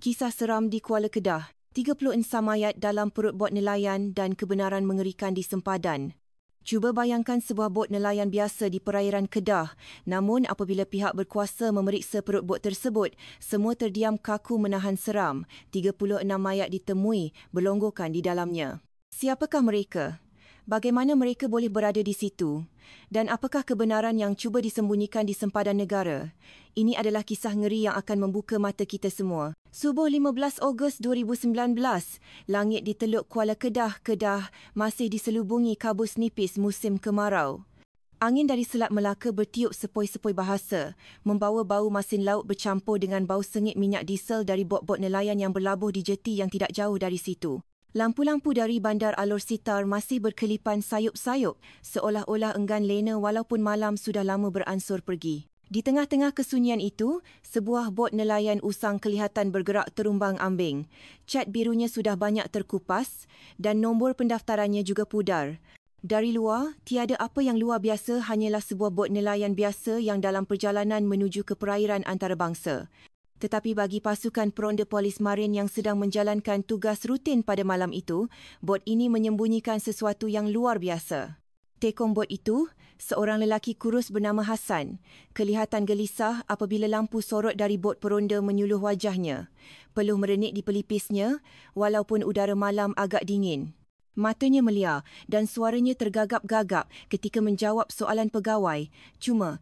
Kisah seram di Kuala Kedah. 36 mayat dalam perut bot nelayan dan kebenaran mengerikan di sempadan. Cuba bayangkan sebuah bot nelayan biasa di perairan Kedah. Namun apabila pihak berkuasa memeriksa perut bot tersebut, semua terdiam kaku menahan seram. 36 mayat ditemui berlonggokan di dalamnya. Siapakah mereka? Bagaimana mereka boleh berada di situ? Dan apakah kebenaran yang cuba disembunyikan di sempadan negara? Ini adalah kisah ngeri yang akan membuka mata kita semua. Subuh 15 Ogos 2019, langit di Teluk Kuala Kedah, Kedah masih diselubungi kabus nipis musim kemarau. Angin dari Selat Melaka bertiup sepoi-sepoi bahasa, membawa bau masin laut bercampur dengan bau sengit minyak diesel dari bot-bot nelayan yang berlabuh di jeti yang tidak jauh dari situ. Lampu-lampu dari Bandar Alor Sitar masih berkelipan sayup-sayup, seolah-olah enggan lena walaupun malam sudah lama beransur pergi. Di tengah-tengah kesunyian itu, sebuah bot nelayan usang kelihatan bergerak terumbang-ambing. Cat birunya sudah banyak terkupas dan nombor pendaftarannya juga pudar. Dari luar, tiada apa yang luar biasa, hanyalah sebuah bot nelayan biasa yang dalam perjalanan menuju ke perairan antarabangsa. Tetapi bagi pasukan Peronda Polis Marin yang sedang menjalankan tugas rutin pada malam itu, bot ini menyembunyikan sesuatu yang luar biasa. Tekong bot itu, seorang lelaki kurus bernama Hassan, kelihatan gelisah apabila lampu sorot dari bot peronda menyuluh wajahnya. Peluh merenik di pelipisnya, walaupun udara malam agak dingin. Matanya meliar dan suaranya tergagap-gagap ketika menjawab soalan pegawai. Cuma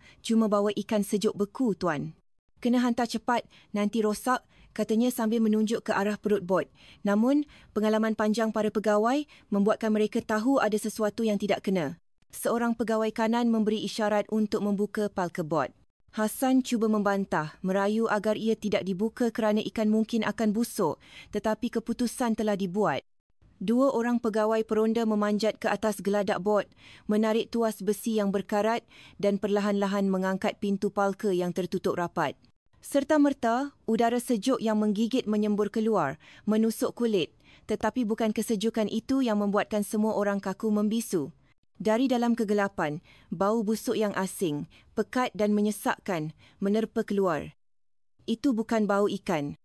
bawa ikan sejuk beku, tuan. Kena hantar cepat, nanti rosak, katanya sambil menunjuk ke arah perut bot. Namun, pengalaman panjang para pegawai membuatkan mereka tahu ada sesuatu yang tidak kena. Seorang pegawai kanan memberi isyarat untuk membuka palka bot. Hassan cuba membantah, merayu agar ia tidak dibuka kerana ikan mungkin akan busuk, tetapi keputusan telah dibuat. Dua orang pegawai peronda memanjat ke atas geladak bot, menarik tuas besi yang berkarat dan perlahan-lahan mengangkat pintu palka yang tertutup rapat. Serta-merta, udara sejuk yang menggigit menyembur keluar, menusuk kulit. Tetapi bukan kesejukan itu yang membuatkan semua orang kaku membisu. Dari dalam kegelapan, bau busuk yang asing, pekat dan menyesakkan, menerpa keluar. Itu bukan bau ikan.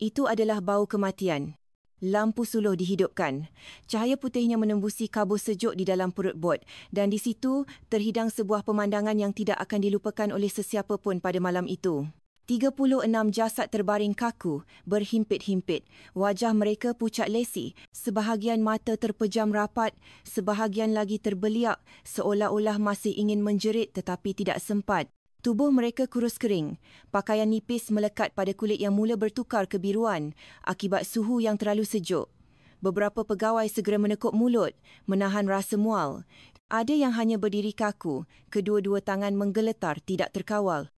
Itu adalah bau kematian. Lampu suluh dihidupkan. Cahaya putihnya menembusi kabus sejuk di dalam perut bot dan di situ terhidang sebuah pemandangan yang tidak akan dilupakan oleh sesiapa pun pada malam itu. 36 jasad terbaring kaku, berhimpit-himpit. Wajah mereka pucat lesi, sebahagian mata terpejam rapat, sebahagian lagi terbeliak, seolah-olah masih ingin menjerit tetapi tidak sempat. Tubuh mereka kurus kering, pakaian nipis melekat pada kulit yang mula bertukar kebiruan akibat suhu yang terlalu sejuk. Beberapa pegawai segera menekuk mulut, menahan rasa mual. Ada yang hanya berdiri kaku, kedua-dua tangan menggeletar tidak terkawal.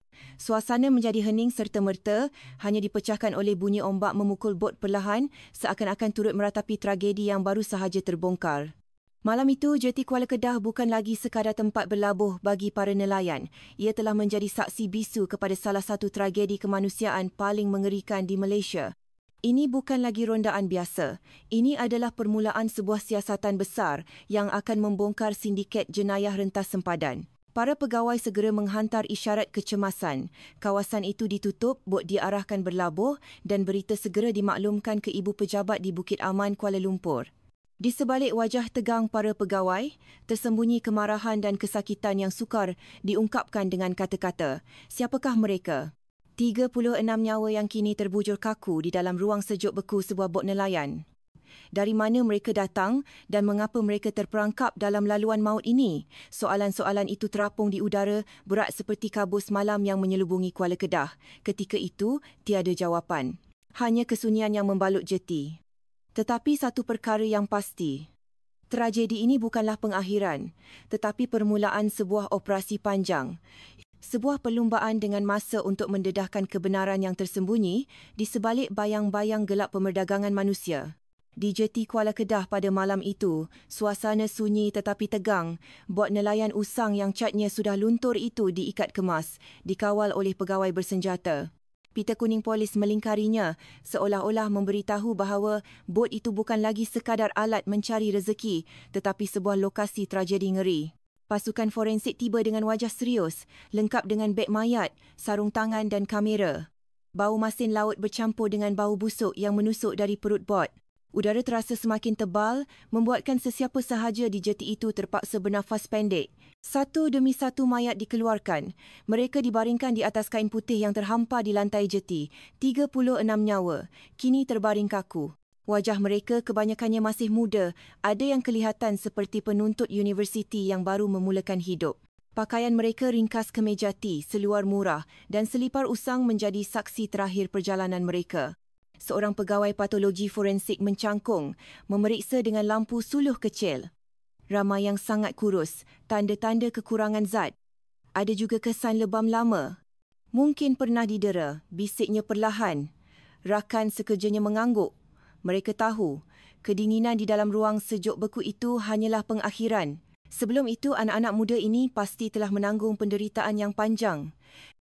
Suasana menjadi hening serta-merta, hanya dipecahkan oleh bunyi ombak memukul bot perlahan seakan-akan turut meratapi tragedi yang baru sahaja terbongkar. Malam itu, jeti Kuala Kedah bukan lagi sekadar tempat berlabuh bagi para nelayan. Ia telah menjadi saksi bisu kepada salah satu tragedi kemanusiaan paling mengerikan di Malaysia. Ini bukan lagi rondaan biasa. Ini adalah permulaan sebuah siasatan besar yang akan membongkar sindiket jenayah rentas sempadan. Para pegawai segera menghantar isyarat kecemasan. Kawasan itu ditutup, bot diarahkan berlabuh dan berita segera dimaklumkan ke ibu pejabat di Bukit Aman, Kuala Lumpur. Di sebalik wajah tegang para pegawai, tersembunyi kemarahan dan kesakitan yang sukar diungkapkan dengan kata-kata. Siapakah mereka? 36 nyawa yang kini terbujur kaku di dalam ruang sejuk beku sebuah bot nelayan. Dari mana mereka datang dan mengapa mereka terperangkap dalam laluan maut ini? Soalan-soalan itu terapung di udara, berat seperti kabus malam yang menyelubungi Kuala Kedah. Ketika itu, tiada jawapan. Hanya kesunyian yang membalut jeti. Tetapi satu perkara yang pasti. Tragedi ini bukanlah pengakhiran, tetapi permulaan sebuah operasi panjang. Sebuah perlumbaan dengan masa untuk mendedahkan kebenaran yang tersembunyi di sebalik bayang-bayang gelap pemerdagangan manusia. Di jeti Kuala Kedah pada malam itu, suasana sunyi tetapi tegang. Bot nelayan usang yang catnya sudah luntur itu diikat kemas, dikawal oleh pegawai bersenjata. Pita kuning polis melingkarinya, seolah-olah memberitahu bahawa bot itu bukan lagi sekadar alat mencari rezeki, tetapi sebuah lokasi tragedi ngeri. Pasukan forensik tiba dengan wajah serius, lengkap dengan beg mayat, sarung tangan dan kamera. Bau masin laut bercampur dengan bau busuk yang menusuk dari perut bot. Udara terasa semakin tebal, membuatkan sesiapa sahaja di jeti itu terpaksa bernafas pendek. Satu demi satu mayat dikeluarkan. Mereka dibaringkan di atas kain putih yang terhampar di lantai jeti. 36 nyawa, kini terbaring kaku. Wajah mereka kebanyakannya masih muda, ada yang kelihatan seperti penuntut universiti yang baru memulakan hidup. Pakaian mereka ringkas kemejati, seluar murah dan selipar usang menjadi saksi terakhir perjalanan mereka. Seorang pegawai patologi forensik mencangkung, memeriksa dengan lampu suluh kecil. Ramai yang sangat kurus, tanda-tanda kekurangan zat. Ada juga kesan lebam lama. Mungkin pernah didera, bisiknya perlahan. Rakan sekerjanya mengangguk. Mereka tahu, kedinginan di dalam ruang sejuk beku itu hanyalah pengakhiran. Sebelum itu, anak-anak muda ini pasti telah menanggung penderitaan yang panjang.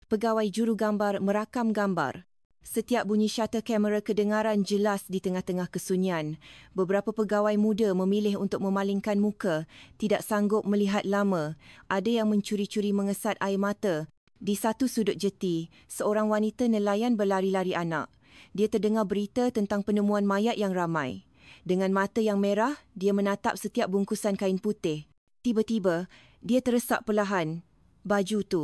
Pegawai juru gambar merakam gambar. Setiap bunyi shutter kamera kedengaran jelas di tengah-tengah kesunyian. Beberapa pegawai muda memilih untuk memalingkan muka, tidak sanggup melihat lama. Ada yang mencuri-curi mengesat air mata. Di satu sudut jeti, seorang wanita nelayan berlari-lari anak. Dia terdengar berita tentang penemuan mayat yang ramai. Dengan mata yang merah, dia menatap setiap bungkusan kain putih. Tiba-tiba, dia teresak perlahan. Baju tu.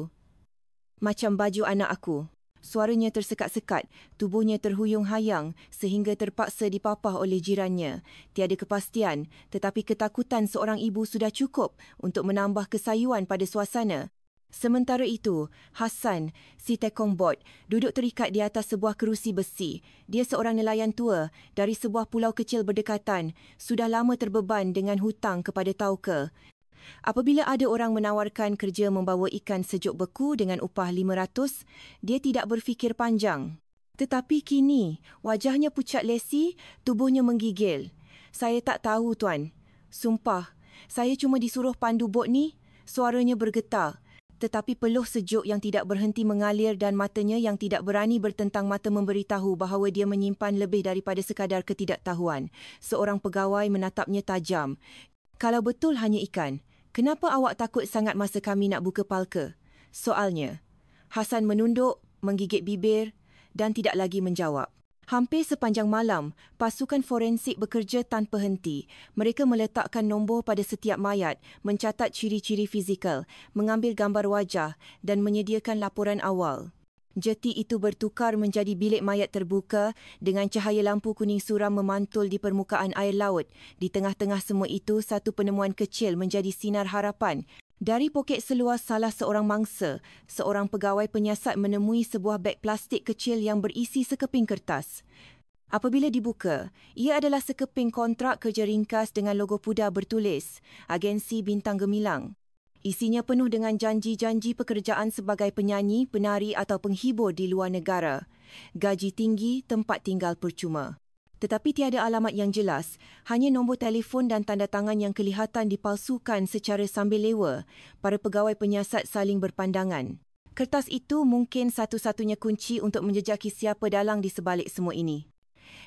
Macam baju anak aku. Suaranya tersekat-sekat, tubuhnya terhuyung hayang sehingga terpaksa dipapah oleh jirannya. Tiada kepastian, tetapi ketakutan seorang ibu sudah cukup untuk menambah kesayuan pada suasana. Sementara itu, Hassan, si tekong bot, duduk terikat di atas sebuah kerusi besi. Dia seorang nelayan tua dari sebuah pulau kecil berdekatan, sudah lama terbeban dengan hutang kepada tauke. Apabila ada orang menawarkan kerja membawa ikan sejuk beku dengan upah 500, dia tidak berfikir panjang. Tetapi kini, wajahnya pucat lesi, tubuhnya menggigil. Saya tak tahu, Tuan. Sumpah, saya cuma disuruh pandu bot ni. Suaranya bergetar. Tetapi peluh sejuk yang tidak berhenti mengalir dan matanya yang tidak berani bertentang mata memberitahu bahawa dia menyimpan lebih daripada sekadar ketidaktahuan. Seorang pegawai menatapnya tajam. Kalau betul hanya ikan, kenapa awak takut sangat masa kami nak buka palka? Soalnya. Hassan menunduk, menggigit bibir dan tidak lagi menjawab. Hampir sepanjang malam, pasukan forensik bekerja tanpa henti. Mereka meletakkan nombor pada setiap mayat, mencatat ciri-ciri fizikal, mengambil gambar wajah dan menyediakan laporan awal. Jeti itu bertukar menjadi bilik mayat terbuka dengan cahaya lampu kuning suram memantul di permukaan air laut. Di tengah-tengah semua itu, satu penemuan kecil menjadi sinar harapan. Dari poket seluar salah seorang mangsa, seorang pegawai penyiasat menemui sebuah beg plastik kecil yang berisi sekeping kertas. Apabila dibuka, ia adalah sekeping kontrak kerja ringkas dengan logo pudar bertulis Agensi Bintang Gemilang. Isinya penuh dengan janji-janji pekerjaan sebagai penyanyi, penari atau penghibur di luar negara. Gaji tinggi, tempat tinggal percuma. Tetapi tiada alamat yang jelas, hanya nombor telefon dan tanda tangan yang kelihatan dipalsukan secara sambil lewa. Para pegawai penyiasat saling berpandangan. Kertas itu mungkin satu-satunya kunci untuk menjejaki siapa dalang di sebalik semua ini.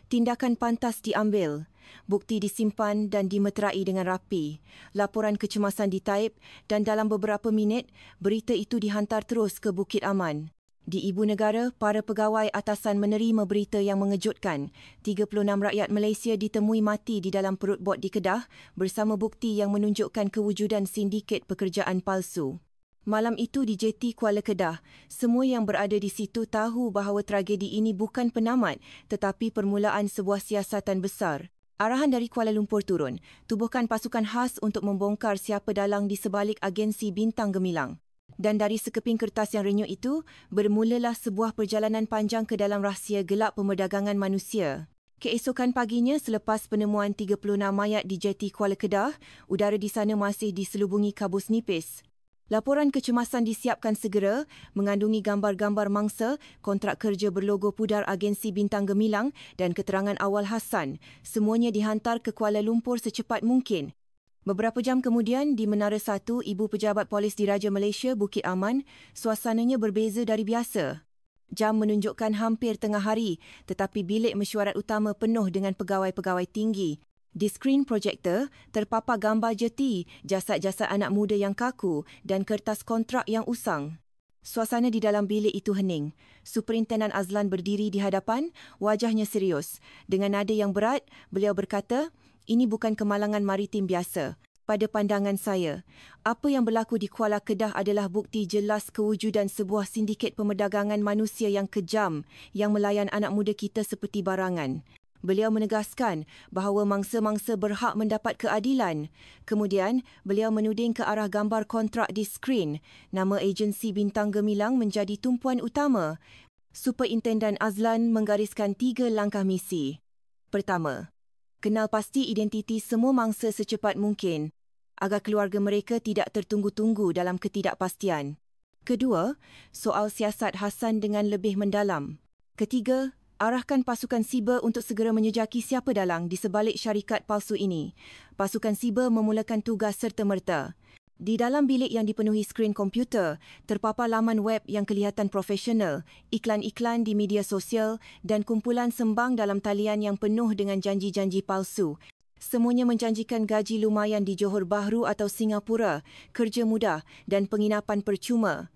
Tindakan pantas diambil. Bukti disimpan dan dimeterai dengan rapi. Laporan kecemasan ditaip dan dalam beberapa minit, berita itu dihantar terus ke Bukit Aman. Di ibu negara, para pegawai atasan menerima berita yang mengejutkan. 36 rakyat Malaysia ditemui mati di dalam perut bot di Kedah bersama bukti yang menunjukkan kewujudan sindiket pekerjaan palsu. Malam itu di jeti Kuala Kedah, semua yang berada di situ tahu bahawa tragedi ini bukan penamat tetapi permulaan sebuah siasatan besar. Arahan dari Kuala Lumpur turun, tubuhkan pasukan khas untuk membongkar siapa dalang di sebalik agensi Bintang Gemilang. Dan dari sekeping kertas yang renyuk itu, bermulalah sebuah perjalanan panjang ke dalam rahsia gelap pemerdagangan manusia. Keesokan paginya, selepas penemuan 36 mayat di jeti Kuala Kedah, udara di sana masih diselubungi kabus nipis. Laporan kecemasan disiapkan segera, mengandungi gambar-gambar mangsa, kontrak kerja berlogo pudar agensi Bintang Gemilang dan keterangan awal Hassan. Semuanya dihantar ke Kuala Lumpur secepat mungkin. Beberapa jam kemudian, di Menara 1, Ibu Pejabat Polis Diraja Malaysia, Bukit Aman, suasananya berbeza dari biasa. Jam menunjukkan hampir tengah hari, tetapi bilik mesyuarat utama penuh dengan pegawai-pegawai tinggi. Di skrin projektor, terpapar gambar jeti, jasad-jasad anak muda yang kaku dan kertas kontrak yang usang. Suasana di dalam bilik itu hening. Superintendent Azlan berdiri di hadapan, wajahnya serius. Dengan nada yang berat, beliau berkata, "Ini bukan kemalangan maritim biasa. Pada pandangan saya, apa yang berlaku di Kuala Kedah adalah bukti jelas kewujudan sebuah sindiket pemerdagangan manusia yang kejam yang melayan anak muda kita seperti barangan." Beliau menegaskan bahawa mangsa-mangsa berhak mendapat keadilan. Kemudian, beliau menuding ke arah gambar kontrak di skrin. Nama agensi Bintang Gemilang menjadi tumpuan utama. Superintendent Azlan menggariskan 3 langkah misi. Pertama, kenal pasti identiti semua mangsa secepat mungkin agar keluarga mereka tidak tertunggu-tunggu dalam ketidakpastian. Kedua, soal siasat Hassan dengan lebih mendalam. Ketiga, arahkan pasukan siber untuk segera menyejaki siapa dalang di sebalik syarikat palsu ini. Pasukan siber memulakan tugas serta-merta. Di dalam bilik yang dipenuhi skrin komputer, terpapar laman web yang kelihatan profesional, iklan-iklan di media sosial dan kumpulan sembang dalam talian yang penuh dengan janji-janji palsu. Semuanya menjanjikan gaji lumayan di Johor Bahru atau Singapura, kerja mudah dan penginapan percuma.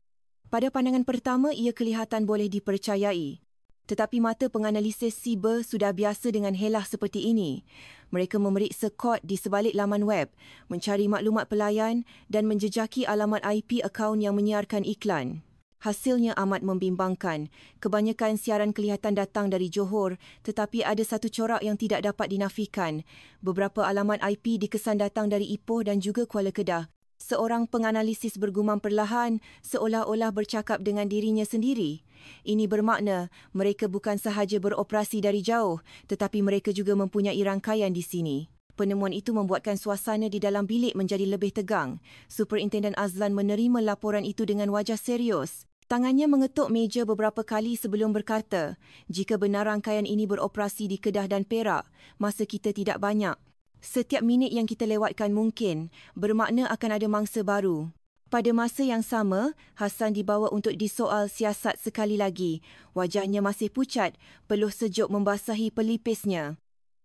Pada pandangan pertama, ia kelihatan boleh dipercayai. Tetapi mata penganalisis siber sudah biasa dengan helah seperti ini. Mereka memeriksa kod di sebalik laman web, mencari maklumat pelayan dan menjejaki alamat IP akaun yang menyiarkan iklan. Hasilnya amat membimbangkan. Kebanyakan siaran kelihatan datang dari Johor, tetapi ada satu corak yang tidak dapat dinafikan. Beberapa alamat IP dikesan datang dari Ipoh dan juga Kuala Kedah. Seorang penganalisis bergumam perlahan, seolah-olah bercakap dengan dirinya sendiri. Ini bermakna mereka bukan sahaja beroperasi dari jauh, tetapi mereka juga mempunyai rangkaian di sini. Penemuan itu membuatkan suasana di dalam bilik menjadi lebih tegang. Superintendent Azlan menerima laporan itu dengan wajah serius. Tangannya mengetuk meja beberapa kali sebelum berkata, "Jika benar rangkaian ini beroperasi di Kedah dan Perak, masa kita tidak banyak. Setiap minit yang kita lewatkan mungkin bermakna akan ada mangsa baru." Pada masa yang sama, Hassan dibawa untuk disoal siasat sekali lagi. Wajahnya masih pucat, peluh sejuk membasahi pelipisnya.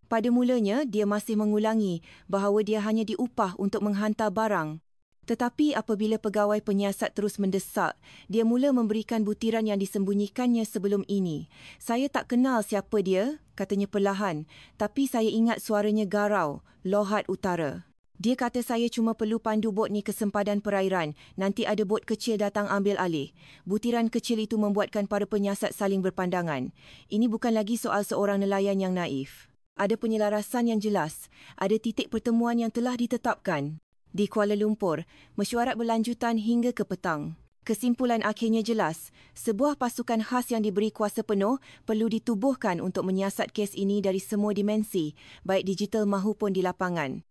Pada mulanya, dia masih mengulangi bahawa dia hanya diupah untuk menghantar barang. Tetapi apabila pegawai penyiasat terus mendesak, dia mula memberikan butiran yang disembunyikannya sebelum ini. "Saya tak kenal siapa dia," katanya perlahan, "tapi saya ingat suaranya garau, Lohat Utara. Dia kata saya cuma perlu pandu bot ni ke sempadan perairan, nanti ada bot kecil datang ambil alih." Butiran kecil itu membuatkan para penyiasat saling berpandangan. Ini bukan lagi soal seorang nelayan yang naif. Ada penyelarasan yang jelas, ada titik pertemuan yang telah ditetapkan. Di Kuala Lumpur, mesyuarat berlanjutan hingga ke petang. Kesimpulan akhirnya jelas, sebuah pasukan khas yang diberi kuasa penuh perlu ditubuhkan untuk menyiasat kes ini dari semua dimensi, baik digital mahupun di lapangan.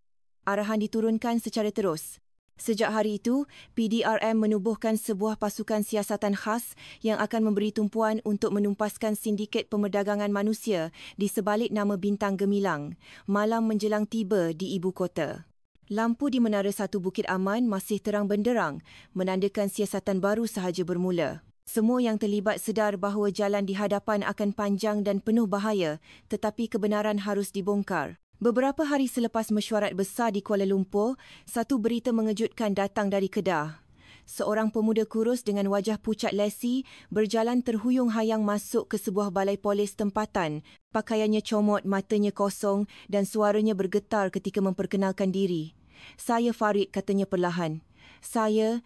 Arahan diturunkan secara terus. Sejak hari itu, PDRM menubuhkan sebuah pasukan siasatan khas yang akan memberi tumpuan untuk menumpaskan sindiket pemerdagangan manusia di sebalik nama Bintang Gemilang, malam menjelang tiba di ibu kota. Lampu di Menara 1 Bukit Aman masih terang benderang, menandakan siasatan baru sahaja bermula. Semua yang terlibat sedar bahawa jalan di hadapan akan panjang dan penuh bahaya, tetapi kebenaran harus dibongkar. Beberapa hari selepas mesyuarat besar di Kuala Lumpur, satu berita mengejutkan datang dari Kedah. Seorang pemuda kurus dengan wajah pucat lesi berjalan terhuyung-hayang masuk ke sebuah balai polis tempatan. Pakaiannya comot, matanya kosong dan suaranya bergetar ketika memperkenalkan diri. "Saya Farid," katanya perlahan. Saya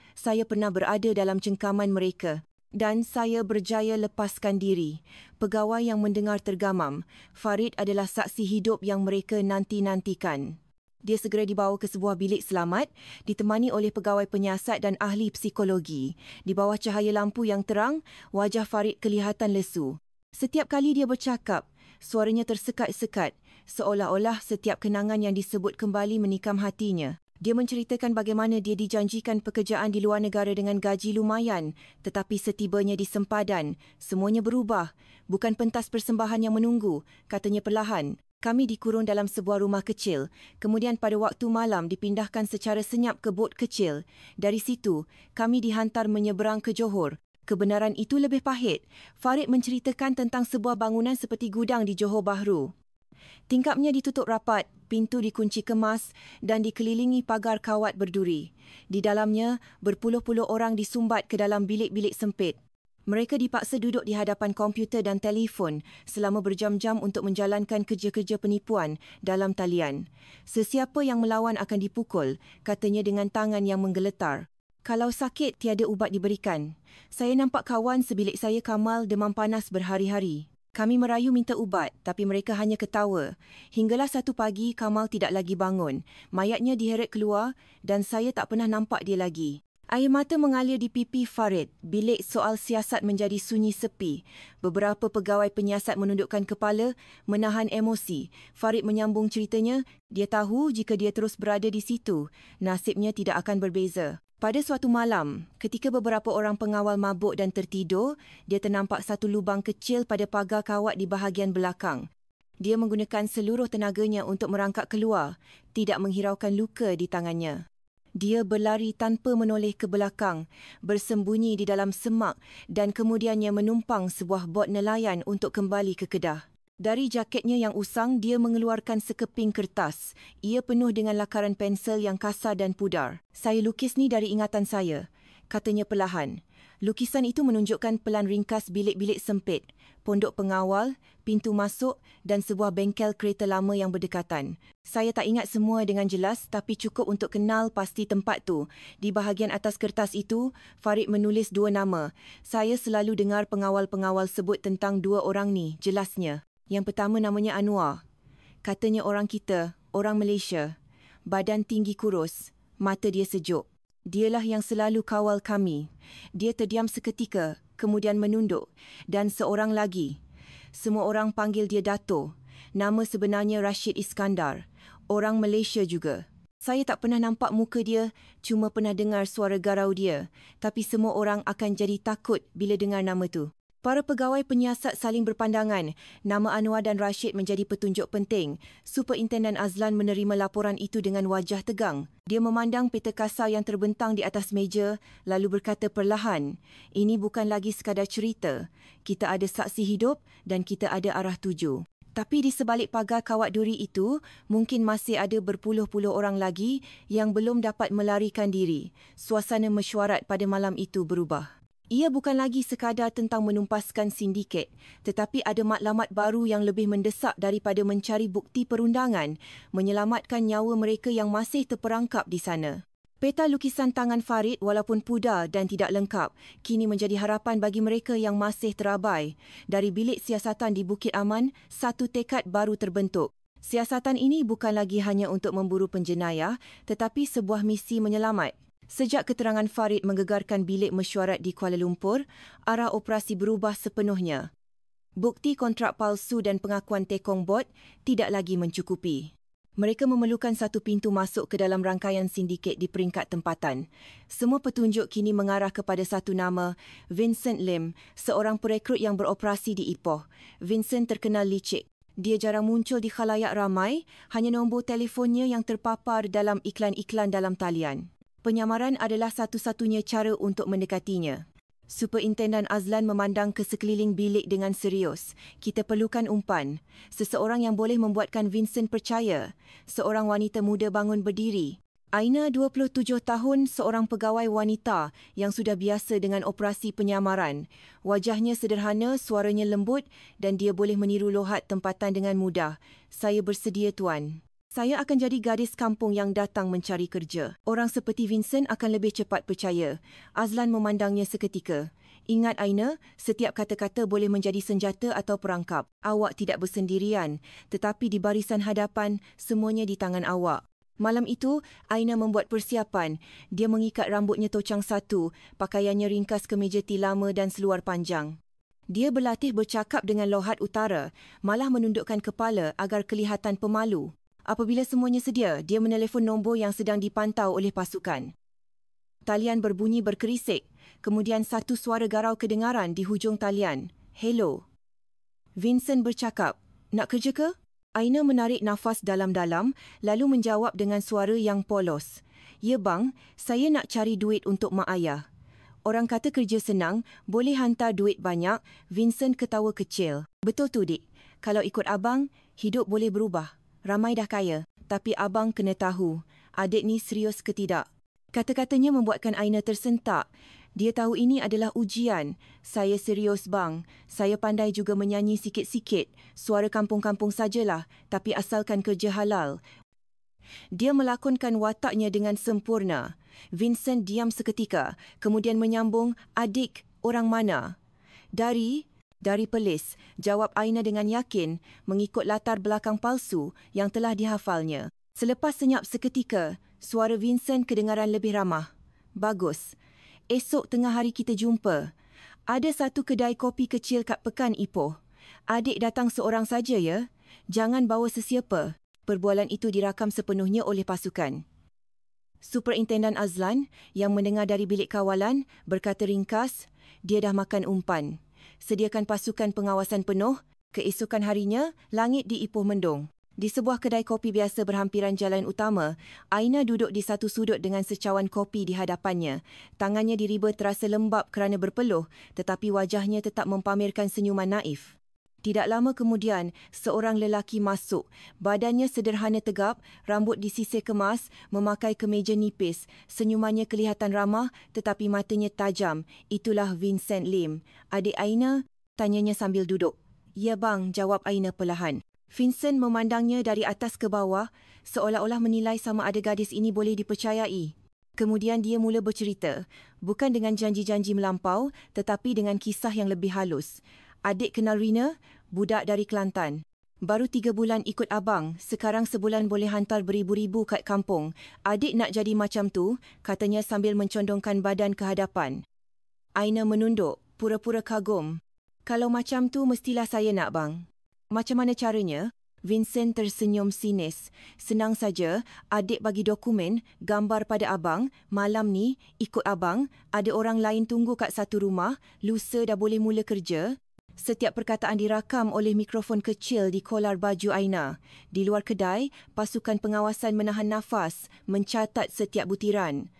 pernah berada dalam cengkaman mereka dan saya berjaya lepaskan diri." Pegawai yang mendengar tergamam. Farid adalah saksi hidup yang mereka nanti-nantikan. Dia segera dibawa ke sebuah bilik selamat, ditemani oleh pegawai penyiasat dan ahli psikologi. Di bawah cahaya lampu yang terang, wajah Farid kelihatan lesu. Setiap kali dia bercakap, suaranya tersekat-sekat, seolah-olah setiap kenangan yang disebut kembali menikam hatinya. Dia menceritakan bagaimana dia dijanjikan pekerjaan di luar negara dengan gaji lumayan, tetapi setibanya di sempadan, semuanya berubah. "Bukan pentas persembahan yang menunggu," katanya perlahan. "Kami dikurung dalam sebuah rumah kecil, kemudian pada waktu malam dipindahkan secara senyap ke bot kecil. Dari situ, kami dihantar menyeberang ke Johor. Kebenaran itu lebih pahit." Farid menceritakan tentang sebuah bangunan seperti gudang di Johor Bahru. Tingkapnya ditutup rapat, pintu dikunci kemas dan dikelilingi pagar kawat berduri. Di dalamnya, berpuluh-puluh orang disumbat ke dalam bilik-bilik sempit. Mereka dipaksa duduk di hadapan komputer dan telefon selama berjam-jam untuk menjalankan kerja-kerja penipuan dalam talian. Sesiapa yang melawan akan dipukul, katanya dengan tangan yang menggeletar. Kalau sakit, tiada ubat diberikan. Saya nampak kawan sebilik saya Kamal demam panas berhari-hari. Kami merayu minta ubat, tapi mereka hanya ketawa. Hinggalah satu pagi, Kamal tidak lagi bangun. Mayatnya diheret keluar dan saya tak pernah nampak dia lagi. Air mata mengalir di pipi Farid. Bilik soal siasat menjadi sunyi sepi. Beberapa pegawai penyiasat menundukkan kepala, menahan emosi. Farid menyambung ceritanya, dia tahu jika dia terus berada di situ, nasibnya tidak akan berbeza. Pada suatu malam, ketika beberapa orang pengawal mabuk dan tertidur, dia ternampak satu lubang kecil pada pagar kawat di bahagian belakang. Dia menggunakan seluruh tenaganya untuk merangkak keluar, tidak menghiraukan luka di tangannya. Dia berlari tanpa menoleh ke belakang, bersembunyi di dalam semak dan kemudiannya menumpang sebuah bot nelayan untuk kembali ke Kedah. Dari jaketnya yang usang, dia mengeluarkan sekeping kertas. Ia penuh dengan lakaran pensel yang kasar dan pudar. Saya lukis ni dari ingatan saya, katanya perlahan. Lukisan itu menunjukkan pelan ringkas bilik-bilik sempit, pondok pengawal, pintu masuk dan sebuah bengkel kereta lama yang berdekatan. Saya tak ingat semua dengan jelas tapi cukup untuk kenal pasti tempat tu. Di bahagian atas kertas itu, Farid menulis 2 nama. Saya selalu dengar pengawal-pengawal sebut tentang 2 orang ni, jelasnya. Yang pertama namanya Anwar. Katanya orang kita, orang Malaysia. Badan tinggi kurus, mata dia sejuk. Dialah yang selalu kawal kami. Dia terdiam seketika, kemudian menunduk. Dan seorang lagi. Semua orang panggil dia Dato'. Nama sebenarnya Rashid Iskandar. Orang Malaysia juga. Saya tak pernah nampak muka dia, cuma pernah dengar suara garau dia. Tapi semua orang akan jadi takut bila dengar nama tu. Para pegawai penyiasat saling berpandangan. Nama Anwar dan Rashid menjadi petunjuk penting. Superintenden Azlan menerima laporan itu dengan wajah tegang. Dia memandang peta kasar yang terbentang di atas meja, lalu berkata perlahan, "Ini bukan lagi sekadar cerita. Kita ada saksi hidup dan kita ada arah tuju." Tapi di sebalik pagar kawat duri itu, mungkin masih ada berpuluh-puluh orang lagi yang belum dapat melarikan diri. Suasana mesyuarat pada malam itu berubah. Ia bukan lagi sekadar tentang menumpaskan sindiket, tetapi ada matlamat baru yang lebih mendesak daripada mencari bukti perundangan, menyelamatkan nyawa mereka yang masih terperangkap di sana. Peta lukisan tangan Farid walaupun pudar dan tidak lengkap, kini menjadi harapan bagi mereka yang masih terabai. Dari bilik siasatan di Bukit Aman, satu tekad baru terbentuk. Siasatan ini bukan lagi hanya untuk memburu penjenayah, tetapi sebuah misi menyelamat. Sejak keterangan Farid menggegarkan bilik mesyuarat di Kuala Lumpur, arah operasi berubah sepenuhnya. Bukti kontrak palsu dan pengakuan tekong bot tidak lagi mencukupi. Mereka memerlukan satu pintu masuk ke dalam rangkaian sindiket di peringkat tempatan. Semua petunjuk kini mengarah kepada satu nama, Vincent Lim, seorang perekrut yang beroperasi di Ipoh. Vincent terkenal licik. Dia jarang muncul di khalayak ramai, hanya nombor telefonnya yang terpapar dalam iklan-iklan dalam talian. Penyamaran adalah satu-satunya cara untuk mendekatinya. Superintenden Azlan memandang ke sekeliling bilik dengan serius. Kita perlukan umpan. Seseorang yang boleh membuatkan Vincent percaya. Seorang wanita muda bangun berdiri. Aina, 27 tahun, seorang pegawai wanita yang sudah biasa dengan operasi penyamaran. Wajahnya sederhana, suaranya lembut dan dia boleh meniru lohat tempatan dengan mudah. Saya bersedia, Tuan. Saya akan jadi gadis kampung yang datang mencari kerja. Orang seperti Vincent akan lebih cepat percaya. Azlan memandangnya seketika. Ingat Aina, setiap kata-kata boleh menjadi senjata atau perangkap. Awak tidak bersendirian, tetapi di barisan hadapan, semuanya di tangan awak. Malam itu, Aina membuat persiapan. Dia mengikat rambutnya tocang satu, pakaiannya ringkas kemeja lama dan seluar panjang. Dia berlatih bercakap dengan lohat utara, malah menundukkan kepala agar kelihatan pemalu. Apabila semuanya sedia, dia menelefon nombor yang sedang dipantau oleh pasukan. Talian berbunyi berkerisik. Kemudian satu suara garau kedengaran di hujung talian. "Hello." Vincent bercakap, "Nak kerja ke?" Aina menarik nafas dalam-dalam lalu menjawab dengan suara yang polos. "Ya bang, saya nak cari duit untuk mak ayah." Orang kata kerja senang, boleh hantar duit banyak. Vincent ketawa kecil. "Betul tu, Dik. Kalau ikut abang, hidup boleh berubah. Ramai dah kaya. Tapi abang kena tahu, adik ni serius ke tidak. Kata-katanya membuatkan Aina tersentak. Dia tahu ini adalah ujian. Saya serius bang. Saya pandai juga menyanyi sikit-sikit. Suara kampung-kampung sajalah. Tapi asalkan kerja halal. Dia melakonkan wataknya dengan sempurna. Vincent diam seketika. Kemudian menyambung, adik orang mana? Dari Perlis, jawab Aina dengan yakin mengikut latar belakang palsu yang telah dihafalnya. Selepas senyap seketika, suara Vincent kedengaran lebih ramah. Bagus. Esok tengah hari kita jumpa. Ada satu kedai kopi kecil kat Pekan Ipoh. Adik datang seorang saja ya. Jangan bawa sesiapa. Perbualan itu dirakam sepenuhnya oleh pasukan. Superintendent Azlan yang mendengar dari bilik kawalan berkata ringkas, dia dah makan umpan. Sediakan pasukan pengawasan penuh. Keesokan harinya, langit di Ipoh mendung. Di sebuah kedai kopi biasa berhampiran jalan utama, Aina duduk di satu sudut dengan secawan kopi di hadapannya. Tangannya diriba terasa lembap kerana berpeluh, tetapi wajahnya tetap mempamerkan senyuman naif. Tidak lama kemudian, seorang lelaki masuk. Badannya sederhana tegap, rambut disisir kemas, memakai kemeja nipis. Senyumannya kelihatan ramah tetapi matanya tajam. Itulah Vincent Lim. Adik Aina? Tanyanya sambil duduk. Ya bang, jawab Aina perlahan. Vincent memandangnya dari atas ke bawah, seolah-olah menilai sama ada gadis ini boleh dipercayai. Kemudian dia mula bercerita, bukan dengan janji-janji melampau, tetapi dengan kisah yang lebih halus. Adik kenal Rina, budak dari Kelantan. Baru 3 bulan ikut abang, sekarang sebulan boleh hantar beribu-ribu kat kampung. Adik nak jadi macam tu, katanya sambil mencondongkan badan ke hadapan. Aina menunduk, pura-pura kagum. Kalau macam tu mestilah saya nak bang. Macam mana caranya? Vincent tersenyum sinis. Senang saja, adik bagi dokumen, gambar pada abang, malam ni, ikut abang, ada orang lain tunggu kat satu rumah, lusa dah boleh mula kerja. Setiap perkataan dirakam oleh mikrofon kecil di kolar baju Aina. Di luar kedai, pasukan pengawasan menahan nafas, mencatat setiap butiran.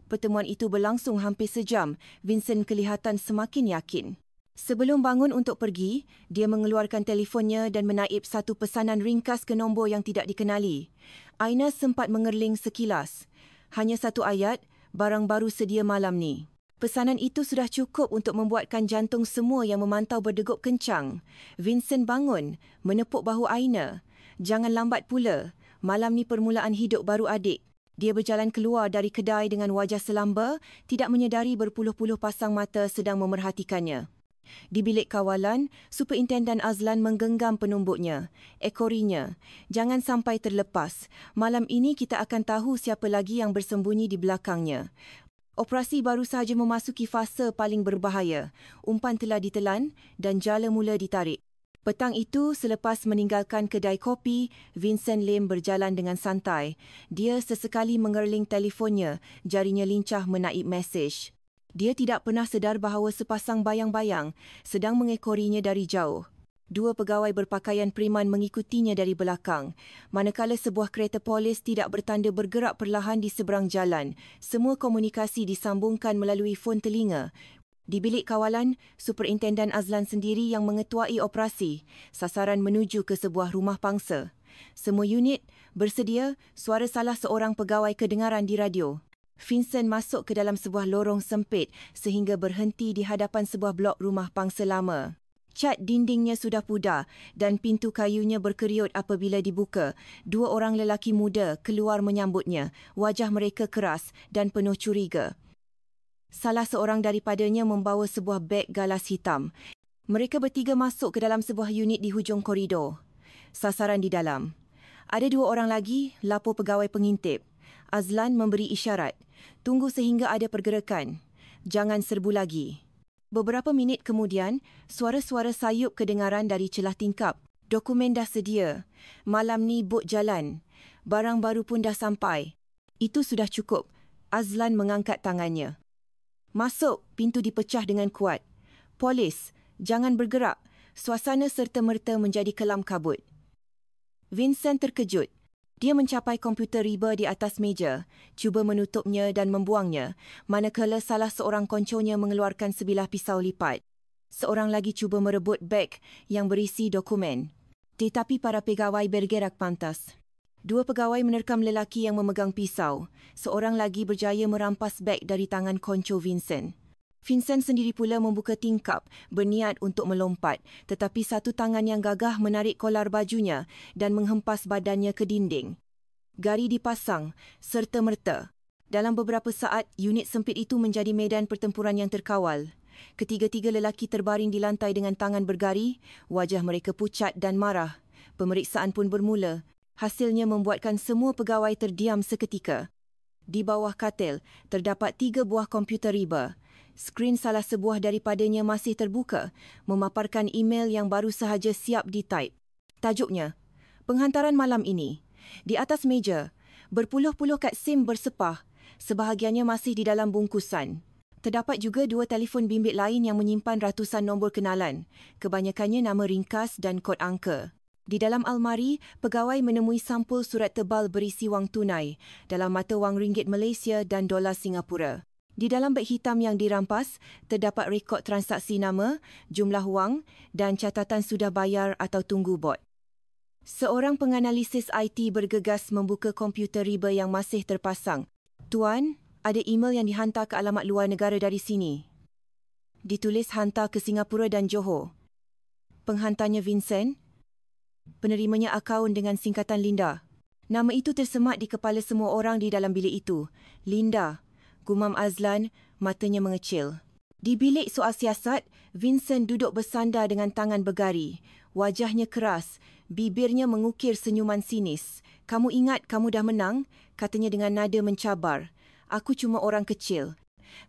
Pertemuan itu berlangsung hampir sejam. Vincent kelihatan semakin yakin. Sebelum bangun untuk pergi, dia mengeluarkan telefonnya dan menaip satu pesanan ringkas ke nombor yang tidak dikenali. Aina sempat mengerling sekilas. Hanya satu ayat, barang baru sedia malam ni. Pesanan itu sudah cukup untuk membuatkan jantung semua yang memantau berdegup kencang. Vincent bangun, menepuk bahu Aina. Jangan lambat pula. Malam ni permulaan hidup baru adik. Dia berjalan keluar dari kedai dengan wajah selamba, tidak menyedari berpuluh-puluh pasang mata sedang memerhatikannya. Di bilik kawalan, Superintendent Azlan menggenggam penumbuknya. Ekorinya, jangan sampai terlepas. Malam ini kita akan tahu siapa lagi yang bersembunyi di belakangnya. Operasi baru sahaja memasuki fasa paling berbahaya. Umpan telah ditelan dan jala mula ditarik. Petang itu, selepas meninggalkan kedai kopi, Vincent Lim berjalan dengan santai. Dia sesekali mengerling telefonnya, jarinya lincah menaip mesej. Dia tidak pernah sedar bahawa sepasang bayang-bayang sedang mengekorinya dari jauh. 2 pegawai berpakaian preman mengikutinya dari belakang. Manakala sebuah kereta polis tidak bertanda bergerak perlahan di seberang jalan, semua komunikasi disambungkan melalui fon telinga. Di bilik kawalan, Superintendent Azlan sendiri yang mengetuai operasi. Sasaran menuju ke sebuah rumah pangsa. Semua unit bersedia, suara salah seorang pegawai kedengaran di radio. Vincent masuk ke dalam sebuah lorong sempit sehingga berhenti di hadapan sebuah blok rumah pangsa lama. Cat dindingnya sudah pudar dan pintu kayunya berkeriut apabila dibuka. 2 orang lelaki muda keluar menyambutnya. Wajah mereka keras dan penuh curiga. Salah seorang daripadanya membawa sebuah beg galas hitam. Mereka bertiga masuk ke dalam sebuah unit di hujung koridor. Sasaran di dalam. Ada 2 orang lagi, lapor pegawai pengintip. Azlan memberi isyarat. Tunggu sehingga ada pergerakan. Jangan serbu lagi. Beberapa minit kemudian, suara-suara sayup kedengaran dari celah tingkap. Dokumen dah sedia. Malam ni bot jalan. Barang baru pun dah sampai. Itu sudah cukup. Azlan mengangkat tangannya. Masuk, pintu dipecah dengan kuat. Polis, jangan bergerak. Suasana serta-merta menjadi kelam kabut. Vincent terkejut. Dia mencapai komputer riba di atas meja, cuba menutupnya dan membuangnya, manakala salah seorang konconya mengeluarkan sebilah pisau lipat. Seorang lagi cuba merebut beg yang berisi dokumen. Tetapi para pegawai bergerak pantas. 2 pegawai menerkam lelaki yang memegang pisau. Seorang lagi berjaya merampas beg dari tangan konco Vincent. Vincent sendiri pula membuka tingkap, berniat untuk melompat, tetapi satu tangan yang gagah menarik kolar bajunya dan menghempas badannya ke dinding. Gari dipasang serta-merta. Dalam beberapa saat, unit sempit itu menjadi medan pertempuran yang terkawal. Ketiga-tiga lelaki terbaring di lantai dengan tangan bergari, wajah mereka pucat dan marah. Pemeriksaan pun bermula. Hasilnya membuatkan semua pegawai terdiam seketika. Di bawah katil, terdapat 3 buah komputer riba. Skrin salah sebuah daripadanya masih terbuka, memaparkan email yang baru sahaja siap di-type. Tajuknya, "Penghantaran malam ini." Di atas meja, berpuluh-puluh kad SIM bersepah, sebahagiannya masih di dalam bungkusan. Terdapat juga 2 telefon bimbit lain yang menyimpan ratusan nombor kenalan, kebanyakannya nama ringkas dan kod angka. Di dalam almari, pegawai menemui sampul surat tebal berisi wang tunai dalam mata wang ringgit Malaysia dan dolar Singapura. Di dalam beg hitam yang dirampas, terdapat rekod transaksi nama, jumlah wang dan catatan sudah bayar atau tunggu bot. Seorang penganalisis IT bergegas membuka komputer riba yang masih terpasang. "Tuan, ada email yang dihantar ke alamat luar negara dari sini." Ditulis hantar ke Singapura dan Johor. Penghantarnya Vincent. Penerimanya akaun dengan singkatan Linda. Nama itu tersemat di kepala semua orang di dalam bilik itu. Linda, gumam Azlan, matanya mengecil. Di bilik soal siasat, Vincent duduk bersandar dengan tangan bergari. Wajahnya keras, bibirnya mengukir senyuman sinis. "Kamu ingat kamu dah menang?" katanya dengan nada mencabar. "Aku cuma orang kecil.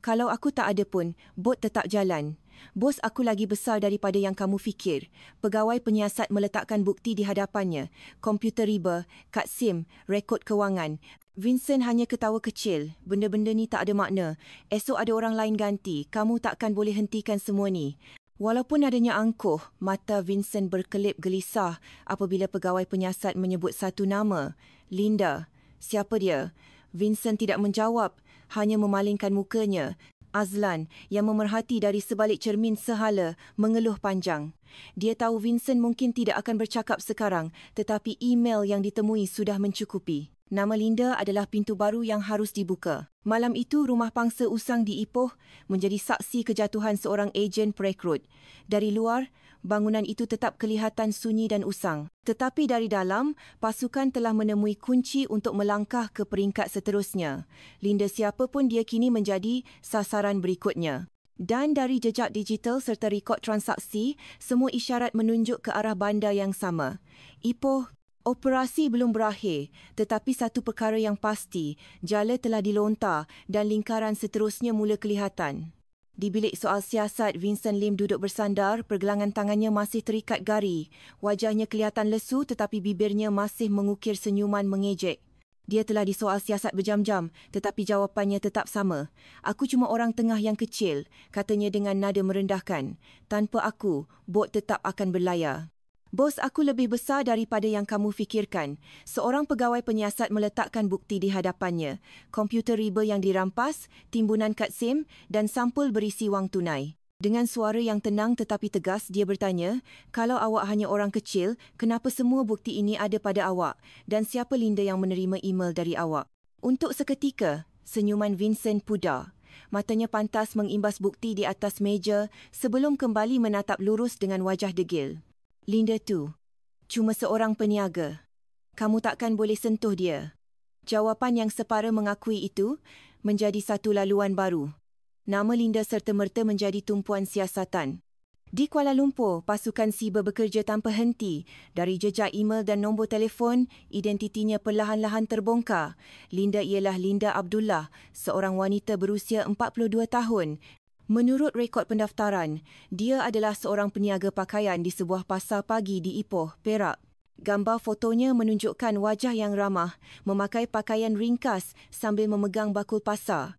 Kalau aku tak ada pun, bot tetap jalan. Bos aku lagi besar daripada yang kamu fikir." Pegawai penyiasat meletakkan bukti di hadapannya. Komputer riba, kad SIM, rekod kewangan. Vincent hanya ketawa kecil. "Benda-benda ni tak ada makna. Esok ada orang lain ganti. Kamu takkan boleh hentikan semua ni." Walaupun adanya angkuh, mata Vincent berkelip gelisah apabila pegawai penyiasat menyebut satu nama. "Linda." "Siapa dia?" Vincent tidak menjawab, hanya memalingkan mukanya. Azlan, yang memerhati dari sebalik cermin sehala, mengeluh panjang. Dia tahu Vincent mungkin tidak akan bercakap sekarang, tetapi email yang ditemui sudah mencukupi. Nama Linda adalah pintu baru yang harus dibuka. Malam itu, rumah pangsa usang di Ipoh menjadi saksi kejatuhan seorang ejen perekrut. Dari luar, bangunan itu tetap kelihatan sunyi dan usang. Tetapi dari dalam, pasukan telah menemui kunci untuk melangkah ke peringkat seterusnya. Linda siapa pun dia kini menjadi sasaran berikutnya. Dan dari jejak digital serta rekod transaksi, semua isyarat menunjuk ke arah bandar yang sama. Ipoh. Operasi belum berakhir, tetapi satu perkara yang pasti, jala telah dilontar dan lingkaran seterusnya mula kelihatan. Di bilik soal siasat, Vincent Lim duduk bersandar, pergelangan tangannya masih terikat gari. Wajahnya kelihatan lesu tetapi bibirnya masih mengukir senyuman mengejek. Dia telah disoal siasat berjam-jam, tetapi jawapannya tetap sama. "Aku cuma orang tengah yang kecil," katanya dengan nada merendahkan. "Tanpa aku, bot tetap akan berlayar." "Bos aku lebih besar daripada yang kamu fikirkan." Seorang pegawai penyiasat meletakkan bukti di hadapannya. Komputer riba yang dirampas, timbunan kad SIM dan sampul berisi wang tunai. Dengan suara yang tenang tetapi tegas, dia bertanya, "Kalau awak hanya orang kecil, kenapa semua bukti ini ada pada awak? Dan siapa Linda yang menerima email dari awak?" Untuk seketika, senyuman Vincent pudar. Matanya pantas mengimbas bukti di atas meja sebelum kembali menatap lurus dengan wajah degil. "Linda tu cuma seorang peniaga. Kamu takkan boleh sentuh dia." Jawapan yang separa mengakui itu menjadi satu laluan baru. Nama Linda serta-merta menjadi tumpuan siasatan. Di Kuala Lumpur, pasukan siber bekerja tanpa henti. Dari jejak email dan nombor telefon, identitinya perlahan-lahan terbongkar. Linda ialah Linda Abdullah, seorang wanita berusia 42 tahun. Menurut rekod pendaftaran, dia adalah seorang peniaga pakaian di sebuah pasar pagi di Ipoh, Perak. Gambar fotonya menunjukkan wajah yang ramah, memakai pakaian ringkas sambil memegang bakul pasar.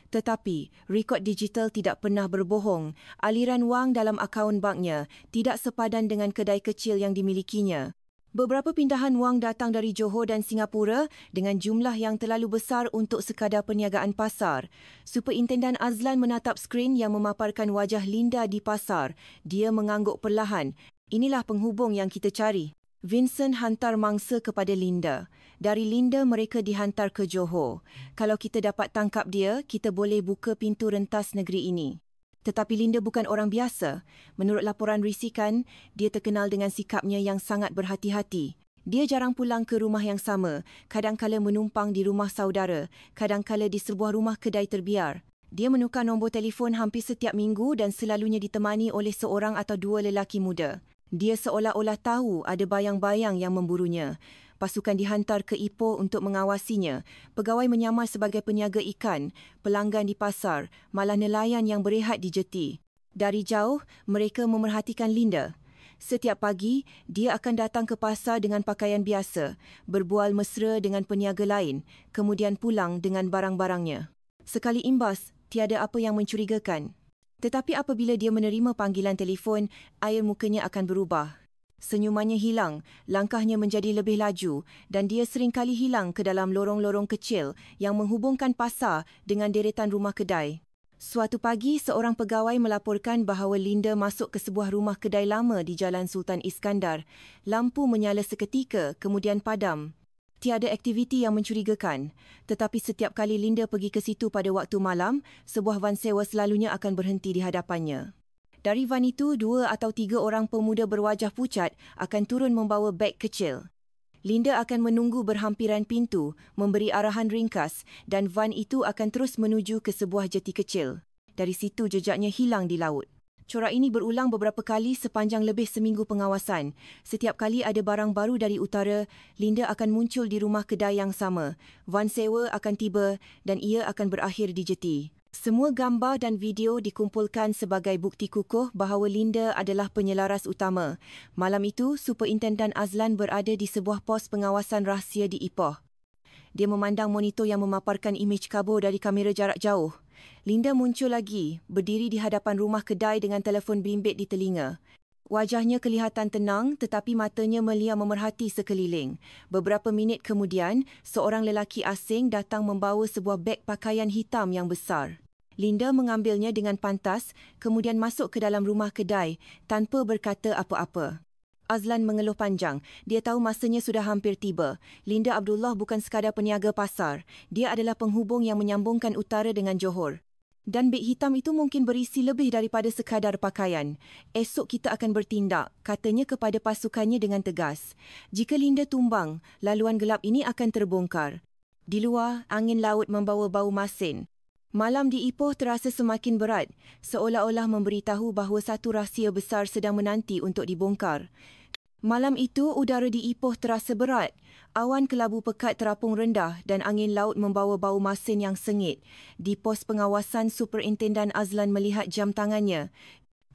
Tetapi, rekod digital tidak pernah berbohong. Aliran wang dalam akaun banknya tidak sepadan dengan kedai kecil yang dimilikinya. Beberapa pindahan wang datang dari Johor dan Singapura dengan jumlah yang terlalu besar untuk sekadar perniagaan pasar. Superintendan Azlan menatap skrin yang memaparkan wajah Linda di pasar. Dia mengangguk perlahan. "Inilah penghubung yang kita cari." Vincent hantar mangsa kepada Linda. Dari Linda mereka dihantar ke Johor. Kalau kita dapat tangkap dia, kita boleh buka pintu rentas negeri ini. Tetapi Linda bukan orang biasa. Menurut laporan risikan, dia terkenal dengan sikapnya yang sangat berhati-hati. Dia jarang pulang ke rumah yang sama, kadangkala menumpang di rumah saudara, kadangkala di sebuah rumah kedai terbiar. Dia menukar nombor telefon hampir setiap minggu dan selalunya ditemani oleh seorang atau dua lelaki muda. Dia seolah-olah tahu ada bayang-bayang yang memburunya. Pasukan dihantar ke Ipoh untuk mengawasinya. Pegawai menyamar sebagai peniaga ikan, pelanggan di pasar, malah nelayan yang berehat di jeti. Dari jauh, mereka memerhatikan Linda. Setiap pagi, dia akan datang ke pasar dengan pakaian biasa, berbual mesra dengan peniaga lain, kemudian pulang dengan barang-barangnya. Sekali imbas, tiada apa yang mencurigakan. Tetapi apabila dia menerima panggilan telefon, air mukanya akan berubah. Senyumannya hilang, langkahnya menjadi lebih laju dan dia seringkali hilang ke dalam lorong-lorong kecil yang menghubungkan pasar dengan deretan rumah kedai. Suatu pagi, seorang pegawai melaporkan bahawa Linda masuk ke sebuah rumah kedai lama di Jalan Sultan Iskandar. Lampu menyala seketika, kemudian padam. Tiada aktiviti yang mencurigakan. Tetapi setiap kali Linda pergi ke situ pada waktu malam, sebuah van sewa selalunya akan berhenti di hadapannya. Dari van itu, 2 atau 3 orang pemuda berwajah pucat akan turun membawa beg kecil. Linda akan menunggu berhampiran pintu, memberi arahan ringkas dan van itu akan terus menuju ke sebuah jeti kecil. Dari situ jejaknya hilang di laut. Corak ini berulang beberapa kali sepanjang lebih seminggu pengawasan. Setiap kali ada barang baru dari utara, Linda akan muncul di rumah kedai yang sama. Van sewa akan tiba dan ia akan berakhir di jeti. Semua gambar dan video dikumpulkan sebagai bukti kukuh bahawa Linda adalah penyelaras utama. Malam itu, Superintendent Azlan berada di sebuah pos pengawasan rahsia di Ipoh. Dia memandang monitor yang memaparkan imej kabur dari kamera jarak jauh. Linda muncul lagi, berdiri di hadapan rumah kedai dengan telefon bimbit di telinga. Wajahnya kelihatan tenang tetapi matanya melia memerhati sekeliling. Beberapa minit kemudian, seorang lelaki asing datang membawa sebuah beg pakaian hitam yang besar. Linda mengambilnya dengan pantas, kemudian masuk ke dalam rumah kedai tanpa berkata apa-apa. Azlan mengeluh panjang. Dia tahu masanya sudah hampir tiba. Linda Abdullah bukan sekadar peniaga pasar. Dia adalah penghubung yang menyambungkan utara dengan Johor. Dan beg hitam itu mungkin berisi lebih daripada sekadar pakaian. Esok kita akan bertindak, katanya kepada pasukannya dengan tegas. Jika Linda tumbang, laluan gelap ini akan terbongkar. Di luar, angin laut membawa bau masin. Malam di Ipoh terasa semakin berat, seolah-olah memberitahu bahawa satu rahsia besar sedang menanti untuk dibongkar. Malam itu, udara di Ipoh terasa berat. Awan kelabu pekat terapung rendah dan angin laut membawa bau masin yang sengit. Di pos pengawasan, Superintendent Azlan melihat jam tangannya.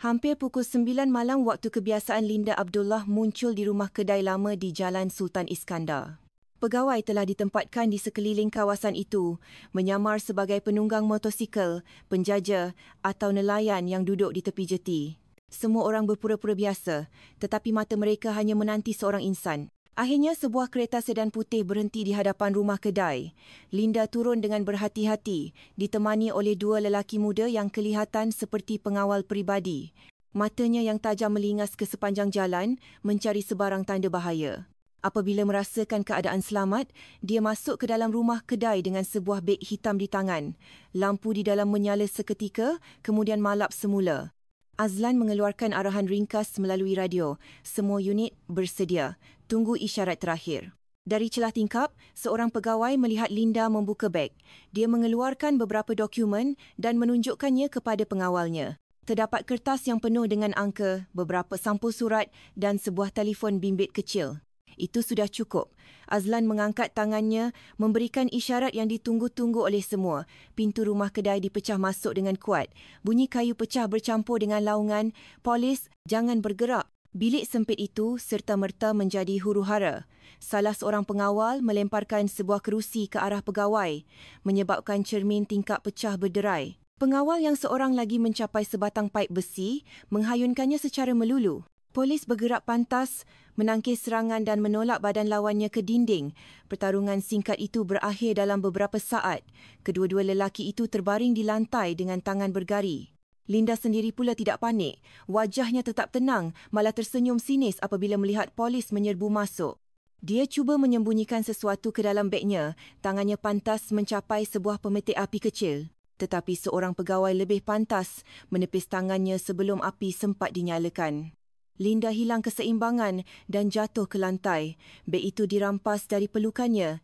Hampir pukul 9 malam waktu kebiasaan Linda Abdullah muncul di rumah kedai lama di Jalan Sultan Iskandar. Pegawai telah ditempatkan di sekeliling kawasan itu, menyamar sebagai penunggang motosikal, penjaja atau nelayan yang duduk di tepi jeti. Semua orang berpura-pura biasa, tetapi mata mereka hanya menanti seorang insan. Akhirnya sebuah kereta sedan putih berhenti di hadapan rumah kedai. Linda turun dengan berhati-hati, ditemani oleh 2 lelaki muda yang kelihatan seperti pengawal peribadi. Matanya yang tajam melingas ke sepanjang jalan, mencari sebarang tanda bahaya. Apabila merasakan keadaan selamat, dia masuk ke dalam rumah kedai dengan sebuah beg hitam di tangan. Lampu di dalam menyala seketika, kemudian malap semula. Azlan mengeluarkan arahan ringkas melalui radio. Semua unit bersedia. Tunggu isyarat terakhir. Dari celah tingkap, seorang pegawai melihat Linda membuka beg. Dia mengeluarkan beberapa dokumen dan menunjukkannya kepada pengawalnya. Terdapat kertas yang penuh dengan angka, beberapa sampul surat dan sebuah telefon bimbit kecil. Itu sudah cukup. Azlan mengangkat tangannya, memberikan isyarat yang ditunggu-tunggu oleh semua. Pintu rumah kedai dipecah masuk dengan kuat. Bunyi kayu pecah bercampur dengan laungan, "Polis, jangan bergerak." Bilik sempit itu serta-merta menjadi huru-hara. Salah seorang pengawal melemparkan sebuah kerusi ke arah pegawai, menyebabkan cermin tingkap pecah berderai. Pengawal yang seorang lagi mencapai sebatang paip besi, menghayunkannya secara melulu. Polis bergerak pantas, menangkis serangan dan menolak badan lawannya ke dinding. Pertarungan singkat itu berakhir dalam beberapa saat. Kedua-dua lelaki itu terbaring di lantai dengan tangan bergari. Linda sendiri pula tidak panik. Wajahnya tetap tenang, malah tersenyum sinis apabila melihat polis menyerbu masuk. Dia cuba menyembunyikan sesuatu ke dalam begnya. Tangannya pantas mencapai sebuah pemetik api kecil. Tetapi seorang pegawai lebih pantas menepis tangannya sebelum api sempat dinyalakan. Linda hilang keseimbangan dan jatuh ke lantai. Beg itu dirampas dari pelukannya.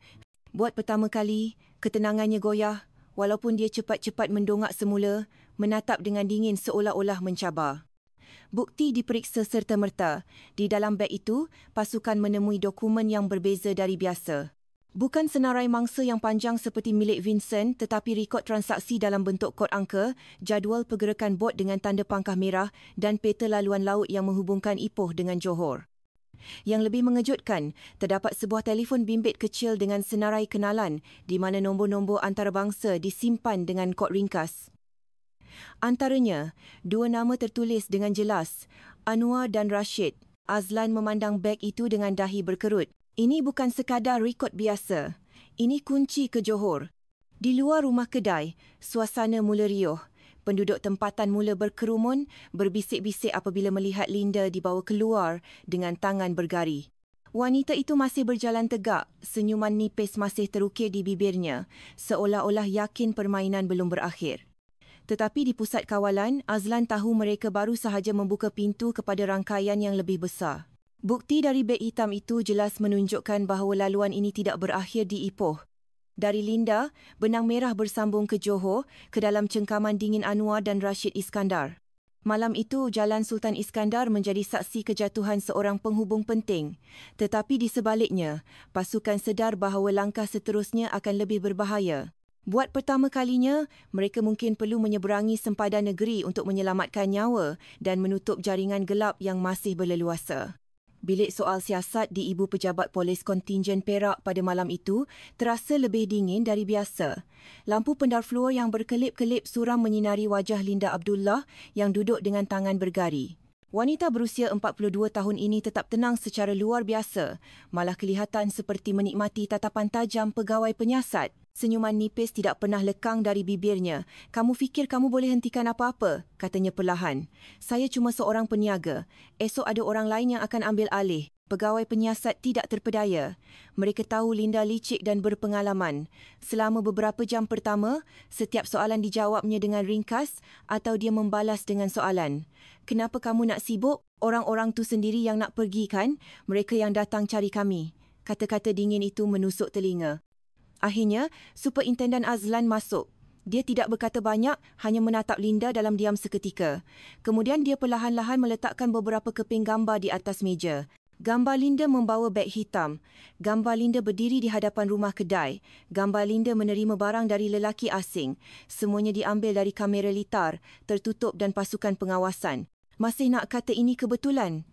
Buat pertama kali, ketenangannya goyah. Walaupun dia cepat-cepat mendongak semula, menatap dengan dingin seolah-olah mencabar. Bukti diperiksa serta-merta. Di dalam beg itu, pasukan menemui dokumen yang berbeza dari biasa. Bukan senarai mangsa yang panjang seperti milik Vincent, tetapi rekod transaksi dalam bentuk kod angka, jadual pergerakan bot dengan tanda pangkah merah dan peta laluan laut yang menghubungkan Ipoh dengan Johor. Yang lebih mengejutkan, terdapat sebuah telefon bimbit kecil dengan senarai kenalan di mana nombor-nombor antarabangsa disimpan dengan kod ringkas. Antaranya, 2 nama tertulis dengan jelas, Anwar dan Rashid. Azlan memandang beg itu dengan dahi berkerut. Ini bukan sekadar rekod biasa. Ini kunci ke Johor. Di luar rumah kedai, suasana mula riuh. Penduduk tempatan mula berkerumun, berbisik-bisik apabila melihat Linda dibawa keluar dengan tangan bergari. Wanita itu masih berjalan tegak, senyuman nipis masih terukir di bibirnya, seolah-olah yakin permainan belum berakhir. Tetapi di pusat kawalan, Azlan tahu mereka baru sahaja membuka pintu kepada rangkaian yang lebih besar. Bukti dari beg hitam itu jelas menunjukkan bahawa laluan ini tidak berakhir di Ipoh. Dari Linda, benang merah bersambung ke Johor, ke dalam cengkaman dingin Anwar dan Rashid Iskandar. Malam itu, Jalan Sultan Iskandar menjadi saksi kejatuhan seorang penghubung penting. Tetapi di sebaliknya, pasukan sedar bahawa langkah seterusnya akan lebih berbahaya. Buat pertama kalinya, mereka mungkin perlu menyeberangi sempadan negeri untuk menyelamatkan nyawa dan menutup jaringan gelap yang masih berleluasa. Bilik soal siasat di Ibu Pejabat Polis Kontingen Perak pada malam itu terasa lebih dingin dari biasa. Lampu pendar fluor yang berkelip-kelip suram menyinari wajah Linda Abdullah yang duduk dengan tangan bergari. Wanita berusia 42 tahun ini tetap tenang secara luar biasa, malah kelihatan seperti menikmati tatapan tajam pegawai penyiasat. Senyuman nipis tidak pernah lekang dari bibirnya. "Kamu fikir kamu boleh hentikan apa-apa?" katanya perlahan. "Saya cuma seorang peniaga. Esok ada orang lain yang akan ambil alih." Pegawai penyiasat tidak terpedaya. Mereka tahu Linda licik dan berpengalaman. Selama beberapa jam pertama, setiap soalan dijawabnya dengan ringkas atau dia membalas dengan soalan. "Kenapa kamu nak sibuk? Orang-orang tu sendiri yang nak pergi kan? Mereka yang datang cari kami." Kata-kata dingin itu menusuk telinga. Akhirnya, Superintenden Azlan masuk. Dia tidak berkata banyak, hanya menatap Linda dalam diam seketika. Kemudian dia perlahan-lahan meletakkan beberapa keping gambar di atas meja. Gambar Linda membawa beg hitam. Gambar Linda berdiri di hadapan rumah kedai. Gambar Linda menerima barang dari lelaki asing. Semuanya diambil dari kamera litar, tertutup dan pasukan pengawasan. "Masih nak kata ini kebetulan?"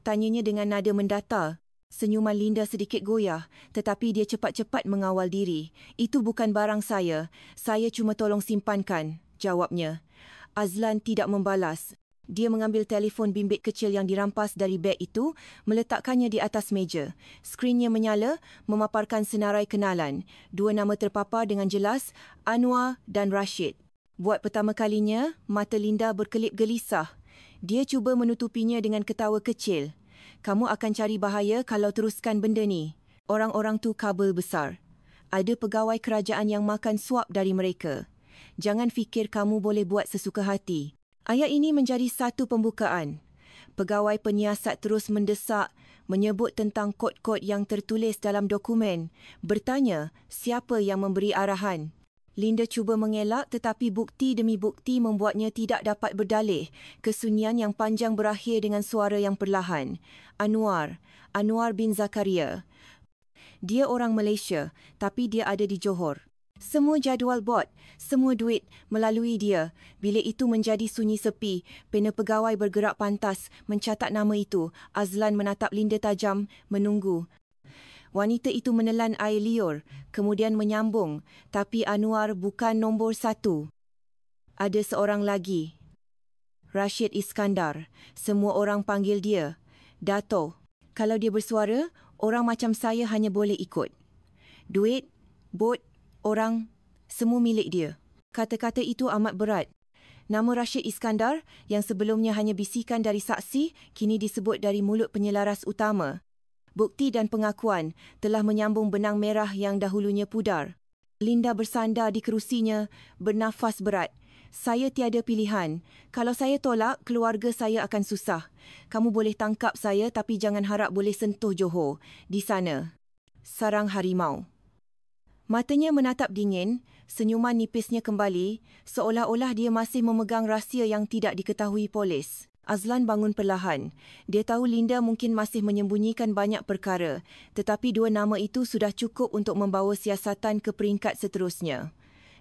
tanyanya dengan nada mendata. Senyuman Linda sedikit goyah, tetapi dia cepat-cepat mengawal diri. "Itu bukan barang saya. Saya cuma tolong simpankan," jawabnya. Azlan tidak membalas. Dia mengambil telefon bimbit kecil yang dirampas dari beg itu, meletakkannya di atas meja. Skrinnya menyala, memaparkan senarai kenalan. 2 nama terpapar dengan jelas, Anwar dan Rashid. Buat pertama kalinya, mata Linda berkelip gelisah. Dia cuba menutupinya dengan ketawa kecil. "Kamu akan cari bahaya kalau teruskan benda ni. Orang-orang tu kabel besar. Ada pegawai kerajaan yang makan suap dari mereka. Jangan fikir kamu boleh buat sesuka hati." Ayat ini menjadi satu pembukaan. Pegawai penyiasat terus mendesak, menyebut tentang kod-kod yang tertulis dalam dokumen, bertanya siapa yang memberi arahan. Linda cuba mengelak tetapi bukti demi bukti membuatnya tidak dapat berdalih. Kesunyian yang panjang berakhir dengan suara yang perlahan. Anwar bin Zakaria. Dia orang Malaysia, tapi dia ada di Johor. Semua jadual bot, semua duit melalui dia. Bilik itu menjadi sunyi sepi. Pena pegawai bergerak pantas mencatat nama itu. Azlan menatap Linda tajam, menunggu. Wanita itu menelan air liur, kemudian menyambung, "Tapi Anwar bukan nombor 1. Ada seorang lagi. Rashid Iskandar. Semua orang panggil dia Dato'. Kalau dia bersuara, orang macam saya hanya boleh ikut. Duit, bot, orang, semua milik dia." Kata-kata itu amat berat. Nama Rashid Iskandar yang sebelumnya hanya bisikan dari saksi kini disebut dari mulut penyelaras utama. Bukti dan pengakuan telah menyambung benang merah yang dahulunya pudar. Linda bersandar di kerusinya, bernafas berat. Saya tiada pilihan. Kalau saya tolak, keluarga saya akan susah. Kamu boleh tangkap saya tapi jangan harap boleh sentuh Johor. Di sana. Sarang harimau. Matanya menatap dingin, senyuman nipisnya kembali, seolah-olah dia masih memegang rahsia yang tidak diketahui polis. Azlan bangun perlahan. Dia tahu Linda mungkin masih menyembunyikan banyak perkara, tetapi dua nama itu sudah cukup untuk membawa siasatan ke peringkat seterusnya.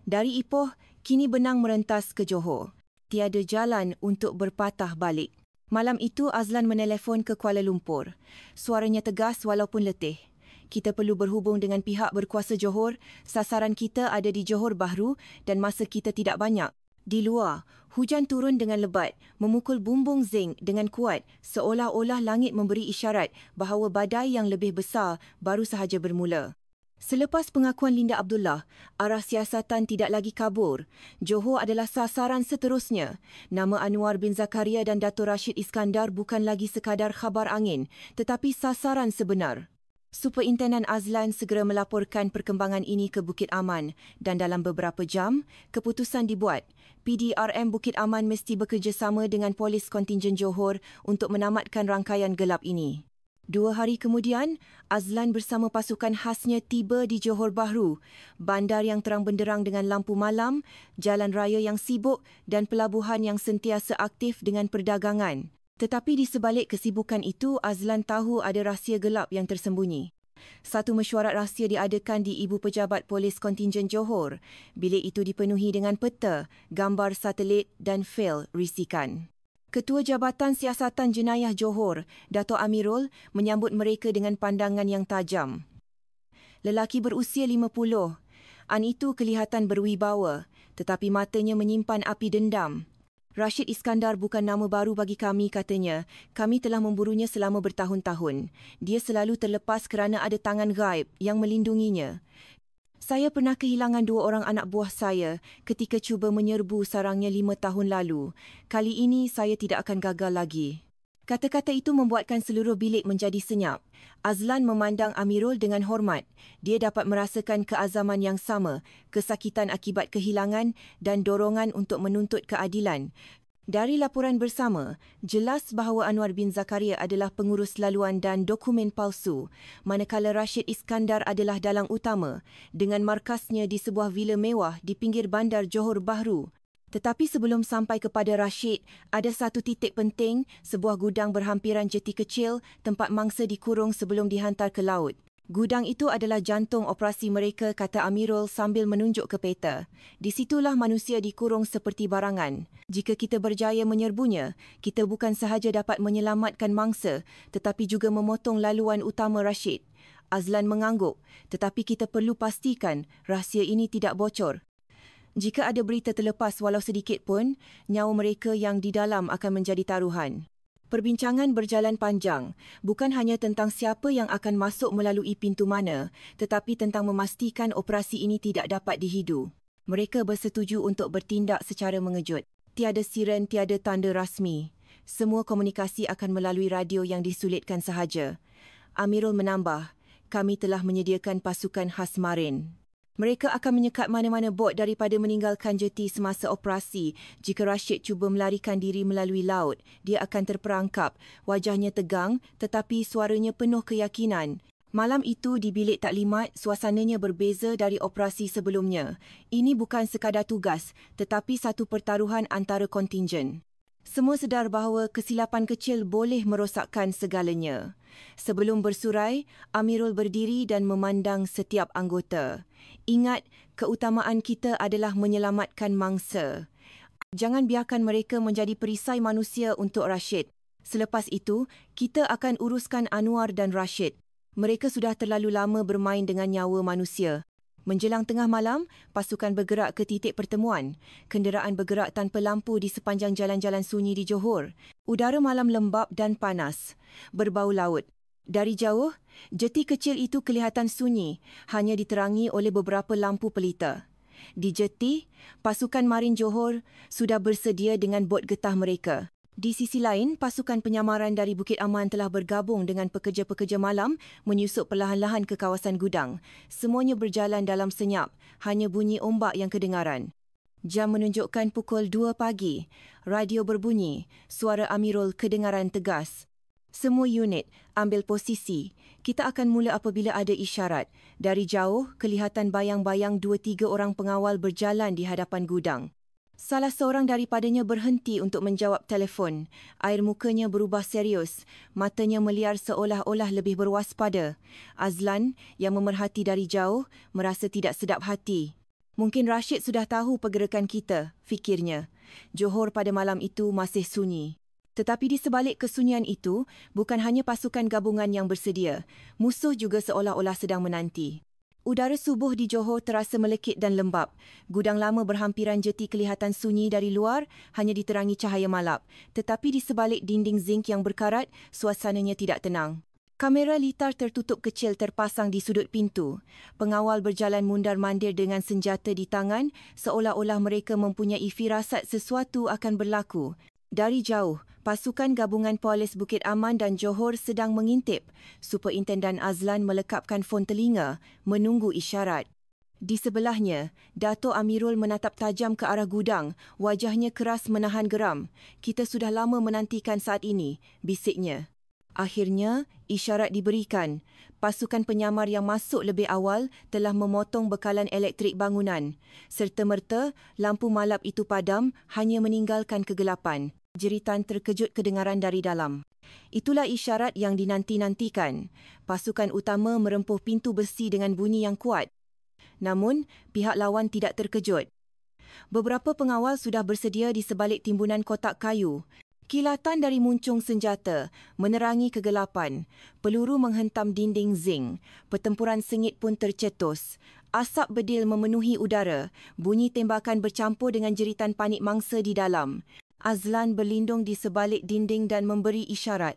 Dari Ipoh, kini benang merentas ke Johor. Tiada jalan untuk berpatah balik. Malam itu Azlan menelefon ke Kuala Lumpur. Suaranya tegas walaupun letih. Kita perlu berhubung dengan pihak berkuasa Johor. Sasaran kita ada di Johor Bahru dan masa kita tidak banyak. Di luar, hujan turun dengan lebat, memukul bumbung zinc dengan kuat seolah-olah langit memberi isyarat bahawa badai yang lebih besar baru sahaja bermula. Selepas pengakuan Linda Abdullah, arah siasatan tidak lagi kabur. Johor adalah sasaran seterusnya. Nama Anwar bin Zakaria dan Dato' Rashid Iskandar bukan lagi sekadar khabar angin, tetapi sasaran sebenar. Superintenan Azlan segera melaporkan perkembangan ini ke Bukit Aman dan dalam beberapa jam, keputusan dibuat. PDRM Bukit Aman mesti bekerjasama dengan polis kontingen Johor untuk menamatkan rangkaian gelap ini. 2 hari kemudian, Azlan bersama pasukan khasnya tiba di Johor Bahru, bandar yang terang benderang dengan lampu malam, jalan raya yang sibuk dan pelabuhan yang sentiasa aktif dengan perdagangan. Tetapi di sebalik kesibukan itu, Azlan tahu ada rahsia gelap yang tersembunyi. Satu mesyuarat rahsia diadakan di Ibu Pejabat Polis Kontingen Johor. Bilik itu dipenuhi dengan peta, gambar satelit dan fail risikan. Ketua Jabatan Siasatan Jenayah Johor, Dato' Amirul, menyambut mereka dengan pandangan yang tajam. Lelaki berusia 50. An itu kelihatan berwibawa, tetapi matanya menyimpan api dendam. Rashid Iskandar bukan nama baru bagi kami, katanya. Kami telah memburunya selama bertahun-tahun. Dia selalu terlepas kerana ada tangan gaib yang melindunginya. Saya pernah kehilangan 2 orang anak buah saya ketika cuba menyerbu sarangnya 5 tahun lalu. Kali ini saya tidak akan gagal lagi. Kata-kata itu membuatkan seluruh bilik menjadi senyap. Azlan memandang Amirul dengan hormat. Dia dapat merasakan keazaman yang sama, kesakitan akibat kehilangan dan dorongan untuk menuntut keadilan. Dari laporan bersama, jelas bahawa Anwar bin Zakaria adalah pengurus laluan dan dokumen palsu, manakala Rashid Iskandar adalah dalang utama dengan markasnya di sebuah vila mewah di pinggir bandar Johor Bahru. Tetapi sebelum sampai kepada Rashid, ada satu titik penting, sebuah gudang berhampiran jeti kecil tempat mangsa dikurung sebelum dihantar ke laut. Gudang itu adalah jantung operasi mereka, kata Amirul sambil menunjuk ke peta. Di situlah manusia dikurung seperti barangan. Jika kita berjaya menyerbunya, kita bukan sahaja dapat menyelamatkan mangsa, tetapi juga memotong laluan utama Rashid. Azlan mengangguk, tetapi kita perlu pastikan rahsia ini tidak bocor. Jika ada berita terlepas walau sedikit pun, nyawa mereka yang di dalam akan menjadi taruhan. Perbincangan berjalan panjang, bukan hanya tentang siapa yang akan masuk melalui pintu mana, tetapi tentang memastikan operasi ini tidak dapat dihidu. Mereka bersetuju untuk bertindak secara mengejut. Tiada siren, tiada tanda rasmi. Semua komunikasi akan melalui radio yang disulitkan sahaja. Amirul menambah, kami telah menyediakan pasukan khas marin. Mereka akan menyekat mana-mana bot daripada meninggalkan jeti semasa operasi. Jika Rashid cuba melarikan diri melalui laut, dia akan terperangkap. Wajahnya tegang tetapi suaranya penuh keyakinan. Malam itu di bilik taklimat, suasananya berbeza dari operasi sebelumnya. Ini bukan sekadar tugas, tetapi satu pertaruhan antara kontingen. Semua sedar bahawa kesilapan kecil boleh merosakkan segalanya. Sebelum bersurai, Amirul berdiri dan memandang setiap anggota. Ingat, keutamaan kita adalah menyelamatkan mangsa. Jangan biarkan mereka menjadi perisai manusia untuk Rashid. Selepas itu, kita akan uruskan Anwar dan Rashid. Mereka sudah terlalu lama bermain dengan nyawa manusia. Menjelang tengah malam, pasukan bergerak ke titik pertemuan. Kenderaan bergerak tanpa lampu di sepanjang jalan-jalan sunyi di Johor. Udara malam lembap dan panas. Berbau laut. Dari jauh, jeti kecil itu kelihatan sunyi, hanya diterangi oleh beberapa lampu pelita. Di jeti, pasukan Marin Johor sudah bersedia dengan bot getah mereka. Di sisi lain, pasukan penyamaran dari Bukit Aman telah bergabung dengan pekerja-pekerja malam menyusup perlahan-lahan ke kawasan gudang. Semuanya berjalan dalam senyap, hanya bunyi ombak yang kedengaran. Jam menunjukkan pukul 2 pagi. Radio berbunyi, suara Amirul kedengaran tegas. Semua unit, ambil posisi. Kita akan mula apabila ada isyarat. Dari jauh, kelihatan bayang-bayang 2-3 orang pengawal berjalan di hadapan gudang. Salah seorang daripadanya berhenti untuk menjawab telefon. Air mukanya berubah serius. Matanya meliar seolah-olah lebih berwaspada. Azlan, yang memerhati dari jauh, merasa tidak sedap hati. Mungkin Rashid sudah tahu pergerakan kita, fikirnya. Johor pada malam itu masih sunyi. Tetapi di sebalik kesunyian itu, bukan hanya pasukan gabungan yang bersedia. Musuh juga seolah-olah sedang menanti. Udara subuh di Johor terasa melekit dan lembap. Gudang lama berhampiran jeti kelihatan sunyi dari luar, hanya diterangi cahaya malap. Tetapi di sebalik dinding zinc yang berkarat, suasananya tidak tenang. Kamera litar tertutup kecil terpasang di sudut pintu. Pengawal berjalan mundar-mandir dengan senjata di tangan, seolah-olah mereka mempunyai firasat sesuatu akan berlaku. Dari jauh, pasukan gabungan polis Bukit Aman dan Johor sedang mengintip. Superintendan Azlan melekapkan fon telinga, menunggu isyarat. Di sebelahnya, Dato' Amirul menatap tajam ke arah gudang, wajahnya keras menahan geram. Kita sudah lama menantikan saat ini, bisiknya. Akhirnya, isyarat diberikan. Pasukan penyamar yang masuk lebih awal telah memotong bekalan elektrik bangunan. Serta-merta, lampu malap itu padam, hanya meninggalkan kegelapan. Jeritan terkejut kedengaran dari dalam. Itulah isyarat yang dinanti-nantikan. Pasukan utama merempuh pintu besi dengan bunyi yang kuat. Namun, pihak lawan tidak terkejut. Beberapa pengawal sudah bersedia di sebalik timbunan kotak kayu. Kilatan dari muncung senjata menerangi kegelapan. Peluru menghentam dinding zinc. Pertempuran sengit pun tercetus. Asap bedil memenuhi udara. Bunyi tembakan bercampur dengan jeritan panik mangsa di dalam. Azlan berlindung di sebalik dinding dan memberi isyarat.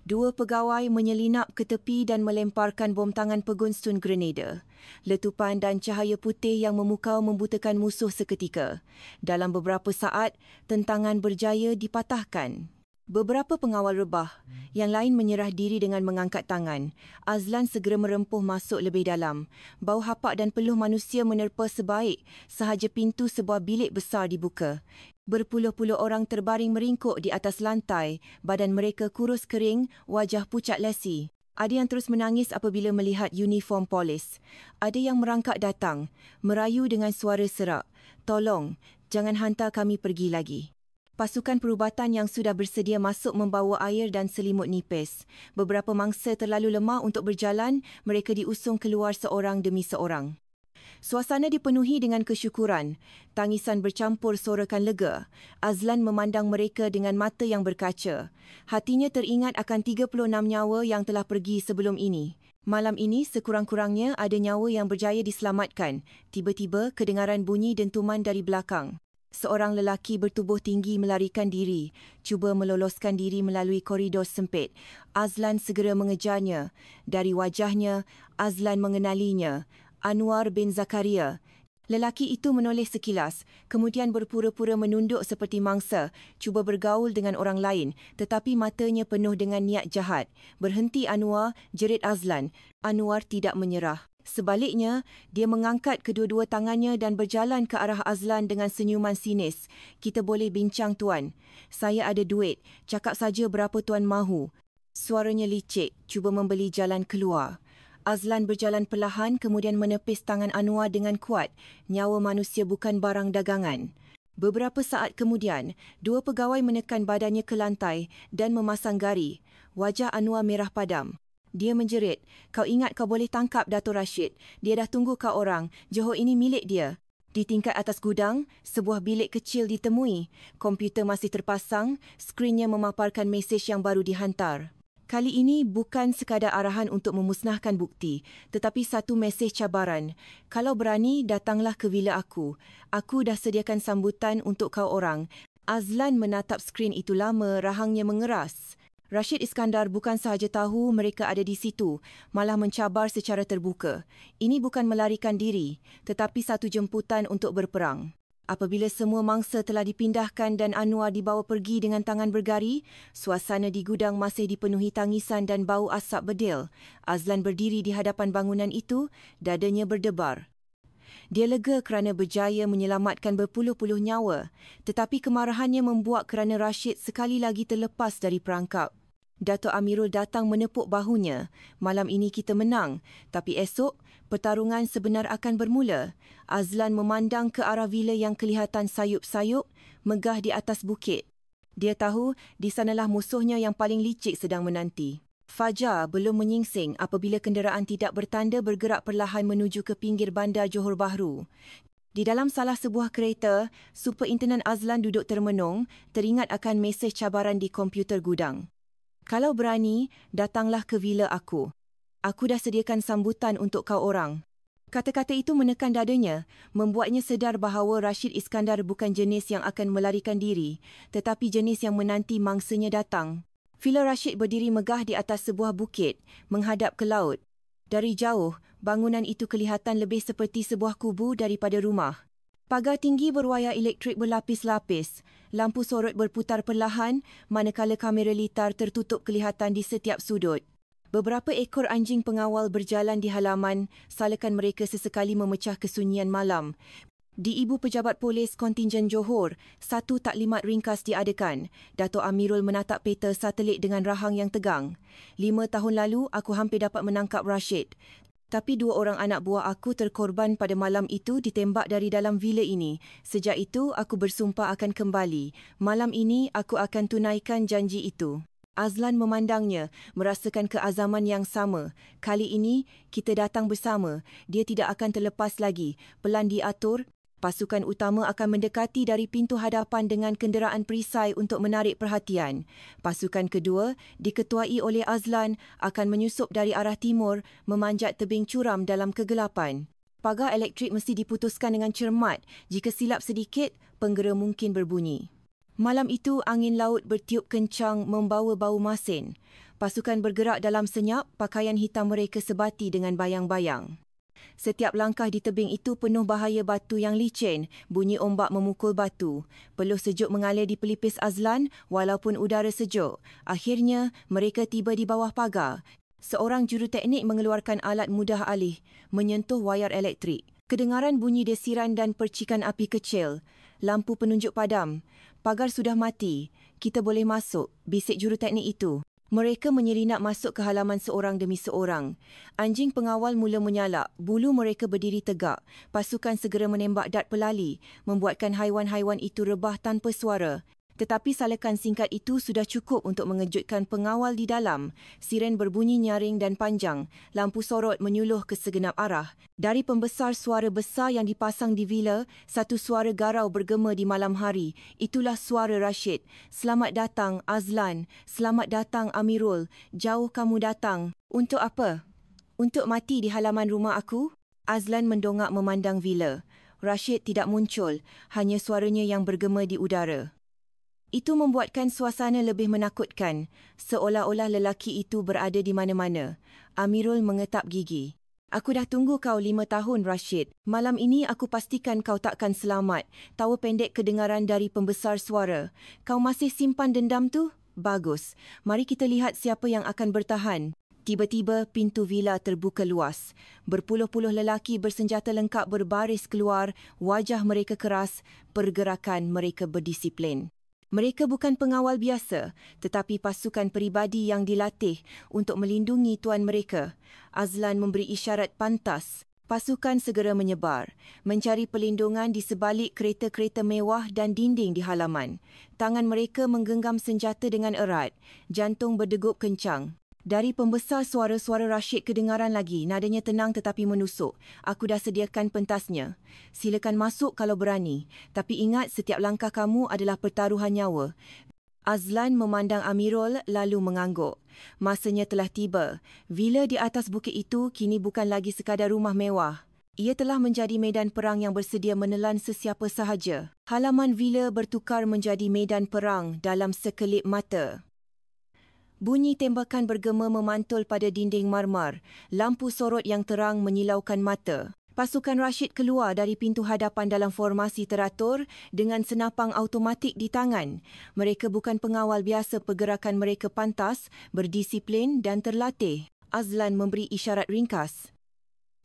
2 pegawai menyelinap ke tepi dan melemparkan bom tangan pegun stun grenada. Letupan dan cahaya putih yang memukau membutakan musuh seketika. Dalam beberapa saat, tentangan berjaya dipatahkan. Beberapa pengawal rebah, yang lain menyerah diri dengan mengangkat tangan. Azlan segera merempuh masuk lebih dalam. Bau hapak dan peluh manusia menerpa sebaik sahaja pintu sebuah bilik besar dibuka. Berpuluh-puluh orang terbaring meringkuk di atas lantai, badan mereka kurus kering, wajah pucat lesi. Ada yang terus menangis apabila melihat uniform polis. Ada yang merangkak datang, merayu dengan suara serak. "Tolong, jangan hantar kami pergi lagi." Pasukan perubatan yang sudah bersedia masuk membawa air dan selimut nipis. Beberapa mangsa terlalu lemah untuk berjalan, mereka diusung keluar seorang demi seorang. Suasana dipenuhi dengan kesyukuran. Tangisan bercampur sorakan lega. Azlan memandang mereka dengan mata yang berkaca. Hatinya teringat akan 36 nyawa yang telah pergi sebelum ini. Malam ini sekurang-kurangnya ada nyawa yang berjaya diselamatkan. Tiba-tiba kedengaran bunyi dentuman dari belakang. Seorang lelaki bertubuh tinggi melarikan diri, cuba meloloskan diri melalui koridor sempit. Azlan segera mengejarnya. Dari wajahnya, Azlan mengenalinya. Anwar bin Zakaria. Lelaki itu menoleh sekilas, kemudian berpura-pura menunduk seperti mangsa, cuba bergaul dengan orang lain, tetapi matanya penuh dengan niat jahat. "Berhenti Anwar," jerit Azlan. Anwar tidak menyerah. Sebaliknya, dia mengangkat kedua-dua tangannya dan berjalan ke arah Azlan dengan senyuman sinis. "Kita boleh bincang, Tuan. Saya ada duit. Cakap saja berapa Tuan mahu." Suaranya licik, cuba membeli jalan keluar. Azlan berjalan perlahan kemudian menepis tangan Anwar dengan kuat. Nyawa manusia bukan barang dagangan. Beberapa saat kemudian, 2 pegawai menekan badannya ke lantai dan memasang gari. Wajah Anwar merah padam. Dia menjerit, "Kau ingat kau boleh tangkap Dato' Rashid. Dia dah tunggu kau orang. Johor ini milik dia." Di tingkat atas gudang, sebuah bilik kecil ditemui. Komputer masih terpasang, skrinnya memaparkan mesej yang baru dihantar. Kali ini bukan sekadar arahan untuk memusnahkan bukti, tetapi satu mesej cabaran. "Kalau berani, datanglah ke vila aku. Aku dah sediakan sambutan untuk kau orang." Azlan menatap skrin itu lama, rahangnya mengeras. Rashid Iskandar bukan sahaja tahu mereka ada di situ, malah mencabar secara terbuka. Ini bukan melarikan diri, tetapi satu jemputan untuk berperang. Apabila semua mangsa telah dipindahkan dan Anwar dibawa pergi dengan tangan bergari, suasana di gudang masih dipenuhi tangisan dan bau asap bedil. Azlan berdiri di hadapan bangunan itu, dadanya berdebar. Dia lega kerana berjaya menyelamatkan berpuluh-puluh nyawa, tetapi kemarahannya membuak kerana Rashid sekali lagi terlepas dari perangkap. Dato' Amirul datang menepuk bahunya. Malam ini kita menang, tapi esok pertarungan sebenar akan bermula. Azlan memandang ke arah vila yang kelihatan sayup-sayup, megah di atas bukit. Dia tahu di sanalah musuhnya yang paling licik sedang menanti. Fajar belum menyingsing apabila kenderaan tidak bertanda bergerak perlahan menuju ke pinggir bandar Johor Bahru. Di dalam salah sebuah kereta, Superintenden Azlan duduk termenung, teringat akan mesej cabaran di komputer gudang. Kalau berani, datanglah ke vila aku. Aku dah sediakan sambutan untuk kau orang. Kata-kata itu menekan dadanya, membuatnya sedar bahawa Rashid Iskandar bukan jenis yang akan melarikan diri, tetapi jenis yang menanti mangsanya datang. Vila Rashid berdiri megah di atas sebuah bukit, menghadap ke laut. Dari jauh, bangunan itu kelihatan lebih seperti sebuah kubu daripada rumah. Pagar tinggi berwayar elektrik berlapis-lapis. Lampu sorot berputar perlahan, manakala kamera litar tertutup kelihatan di setiap sudut. Beberapa ekor anjing pengawal berjalan di halaman, salakan mereka sesekali memecah kesunyian malam. Di Ibu Pejabat Polis Kontingen Johor, satu taklimat ringkas diadakan. Dato' Amirul menatap peta satelit dengan rahang yang tegang. 5 tahun lalu, aku hampir dapat menangkap Rashid. Tapi 2 orang anak buah aku terkorban pada malam itu ditembak dari dalam vila ini. Sejak itu, aku bersumpah akan kembali. Malam ini, aku akan tunaikan janji itu. Azlan memandangnya, merasakan keazaman yang sama. Kali ini, kita datang bersama. Dia tidak akan terlepas lagi. Pelan diatur. Pasukan utama akan mendekati dari pintu hadapan dengan kenderaan perisai untuk menarik perhatian. Pasukan kedua, diketuai oleh Azlan, akan menyusup dari arah timur, memanjat tebing curam dalam kegelapan. Pagar elektrik mesti diputuskan dengan cermat. Jika silap sedikit, penggera mungkin berbunyi. Malam itu, angin laut bertiup kencang membawa bau masin. Pasukan bergerak dalam senyap, pakaian hitam mereka sebati dengan bayang-bayang. Setiap langkah di tebing itu penuh bahaya batu yang licin, bunyi ombak memukul batu. Peluh sejuk mengalir di pelipis Azlan walaupun udara sejuk. Akhirnya, mereka tiba di bawah pagar. Seorang juruteknik mengeluarkan alat mudah alih, menyentuh wayar elektrik. Kedengaran bunyi desiran dan percikan api kecil. Lampu penunjuk padam. Pagar sudah mati. Kita boleh masuk, bisik juruteknik itu. Mereka menyelinap masuk ke halaman seorang demi seorang. Anjing pengawal mula menyalak, bulu mereka berdiri tegak. Pasukan segera menembak dat pelali, membuatkan haiwan-haiwan itu rebah tanpa suara. Tetapi salakan singkat itu sudah cukup untuk mengejutkan pengawal di dalam. Siren berbunyi nyaring dan panjang. Lampu sorot menyuluh ke segenap arah. Dari pembesar suara besar yang dipasang di vila, satu suara garau bergema di malam hari. Itulah suara Rashid. Selamat datang, Azlan. Selamat datang, Amirul. Jauh kamu datang. Untuk apa? Untuk mati di halaman rumah aku? Azlan mendongak memandang vila. Rashid tidak muncul. Hanya suaranya yang bergema di udara. Itu membuatkan suasana lebih menakutkan, seolah-olah lelaki itu berada di mana-mana. Amirul mengetap gigi. Aku dah tunggu kau 5 tahun, Rashid. Malam ini aku pastikan kau takkan selamat. Tawa pendek kedengaran dari pembesar suara. Kau masih simpan dendam tu? Bagus. Mari kita lihat siapa yang akan bertahan. Tiba-tiba pintu vila terbuka luas. Berpuluh-puluh lelaki bersenjata lengkap berbaris keluar, wajah mereka keras, pergerakan mereka berdisiplin. Mereka bukan pengawal biasa, tetapi pasukan peribadi yang dilatih untuk melindungi tuan mereka. Azlan memberi isyarat pantas. Pasukan segera menyebar, mencari perlindungan di sebalik kereta-kereta mewah dan dinding di halaman. Tangan mereka menggenggam senjata dengan erat, jantung berdegup kencang. Dari pembesar suara-suara Rashid kedengaran lagi, nadanya tenang tetapi menusuk. Aku dah sediakan pentasnya. Silakan masuk kalau berani. Tapi ingat, setiap langkah kamu adalah pertaruhan nyawa. Azlan memandang Amirul lalu mengangguk. Masanya telah tiba. Vila di atas bukit itu kini bukan lagi sekadar rumah mewah. Ia telah menjadi medan perang yang bersedia menelan sesiapa sahaja. Halaman vila bertukar menjadi medan perang dalam sekelip mata. Bunyi tembakan bergema memantul pada dinding marmar. Lampu sorot yang terang menyilaukan mata. Pasukan Rashid keluar dari pintu hadapan dalam formasi teratur dengan senapang automatik di tangan. Mereka bukan pengawal biasa, pergerakan mereka pantas, berdisiplin dan terlatih. Azlan memberi isyarat ringkas.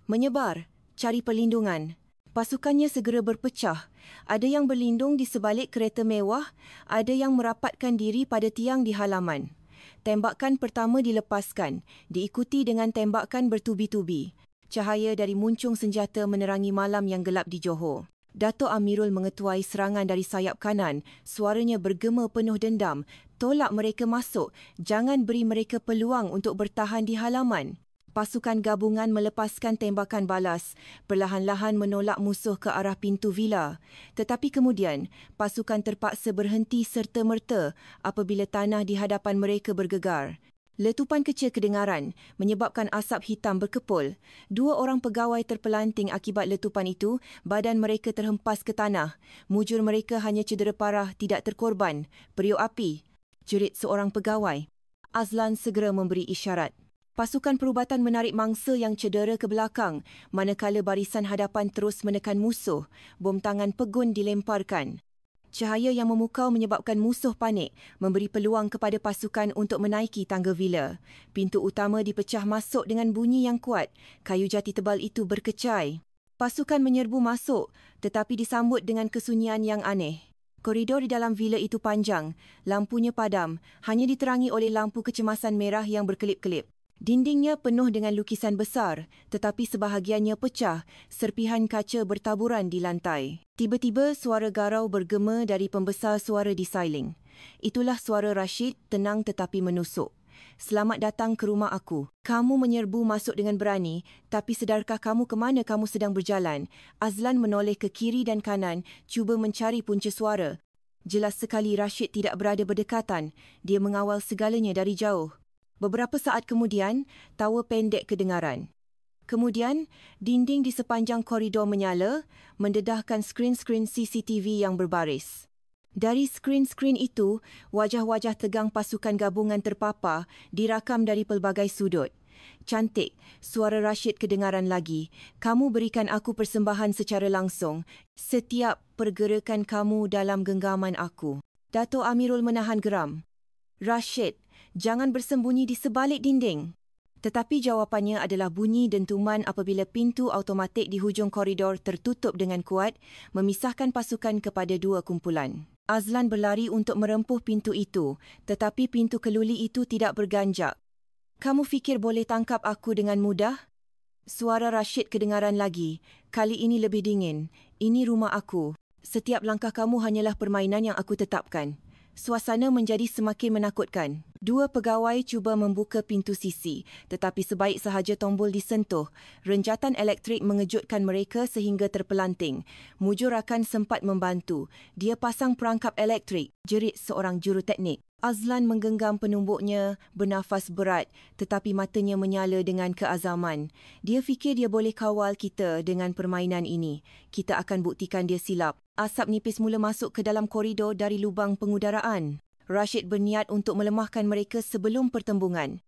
Menyebar, cari perlindungan. Pasukannya segera berpecah. Ada yang berlindung di sebalik kereta mewah, ada yang merapatkan diri pada tiang di halaman. Tembakan pertama dilepaskan, diikuti dengan tembakan bertubi-tubi. Cahaya dari muncung senjata menerangi malam yang gelap di Johor. Dato' Amirul mengetuai serangan dari sayap kanan. Suaranya bergema penuh dendam. Tolak mereka masuk. Jangan beri mereka peluang untuk bertahan di halaman. Pasukan gabungan melepaskan tembakan balas, perlahan-lahan menolak musuh ke arah pintu vila. Tetapi kemudian, pasukan terpaksa berhenti serta-merta apabila tanah di hadapan mereka bergegar. Letupan kecil kedengaran, menyebabkan asap hitam berkepul. 2 orang pegawai terpelanting akibat letupan itu, badan mereka terhempas ke tanah. Mujur mereka hanya cedera parah, tidak terkorban. Periuk api, jerit seorang pegawai. Azlan segera memberi isyarat. Pasukan perubatan menarik mangsa yang cedera ke belakang, manakala barisan hadapan terus menekan musuh. Bom tangan pegun dilemparkan. Cahaya yang memukau menyebabkan musuh panik, memberi peluang kepada pasukan untuk menaiki tangga vila. Pintu utama dipecah masuk dengan bunyi yang kuat. Kayu jati tebal itu berkecai. Pasukan menyerbu masuk, tetapi disambut dengan kesunyian yang aneh. Koridor di dalam vila itu panjang. Lampunya padam, hanya diterangi oleh lampu kecemasan merah yang berkelip-kelip. Dindingnya penuh dengan lukisan besar, tetapi sebahagiannya pecah, serpihan kaca bertaburan di lantai. Tiba-tiba suara garau bergema dari pembesar suara di sailing. Itulah suara Rashid, tenang tetapi menusuk. Selamat datang ke rumah aku. Kamu menyerbu masuk dengan berani, tapi sedarkah kamu ke mana kamu sedang berjalan? Azlan menoleh ke kiri dan kanan, cuba mencari punca suara. Jelas sekali Rashid tidak berada berdekatan. Dia mengawal segalanya dari jauh. Beberapa saat kemudian, tawa pendek kedengaran. Kemudian, dinding di sepanjang koridor menyala, mendedahkan skrin-skrin CCTV yang berbaris. Dari skrin-skrin itu, wajah-wajah tegang pasukan gabungan terpapar, dirakam dari pelbagai sudut. Cantik, suara Rashid kedengaran lagi. Kamu berikan aku persembahan secara langsung. Setiap pergerakan kamu dalam genggaman aku. Dato' Amirul menahan geram. Rashid, jangan bersembunyi di sebalik dinding. Tetapi jawapannya adalah bunyi dentuman apabila pintu automatik di hujung koridor tertutup dengan kuat, memisahkan pasukan kepada 2 kumpulan. Azlan berlari untuk merempuh pintu itu, tetapi pintu keluli itu tidak berganjak. Kamu fikir boleh tangkap aku dengan mudah? Suara Rashid kedengaran lagi. Kali ini lebih dingin. Ini rumah aku. Setiap langkah kamu hanyalah permainan yang aku tetapkan. Suasana menjadi semakin menakutkan. 2 pegawai cuba membuka pintu sisi, tetapi sebaik sahaja tombol disentuh. Renjatan elektrik mengejutkan mereka sehingga terpelanting. Mujur rakan sempat membantu. Dia pasang perangkap elektrik, jerit seorang juruteknik. Azlan menggenggam penumbuknya, bernafas berat, tetapi matanya menyala dengan keazaman. Dia fikir dia boleh kawal kita dengan permainan ini. Kita akan buktikan dia silap. Asap nipis mula masuk ke dalam koridor dari lubang pengudaraan. Rashid berniat untuk melemahkan mereka sebelum pertembungan.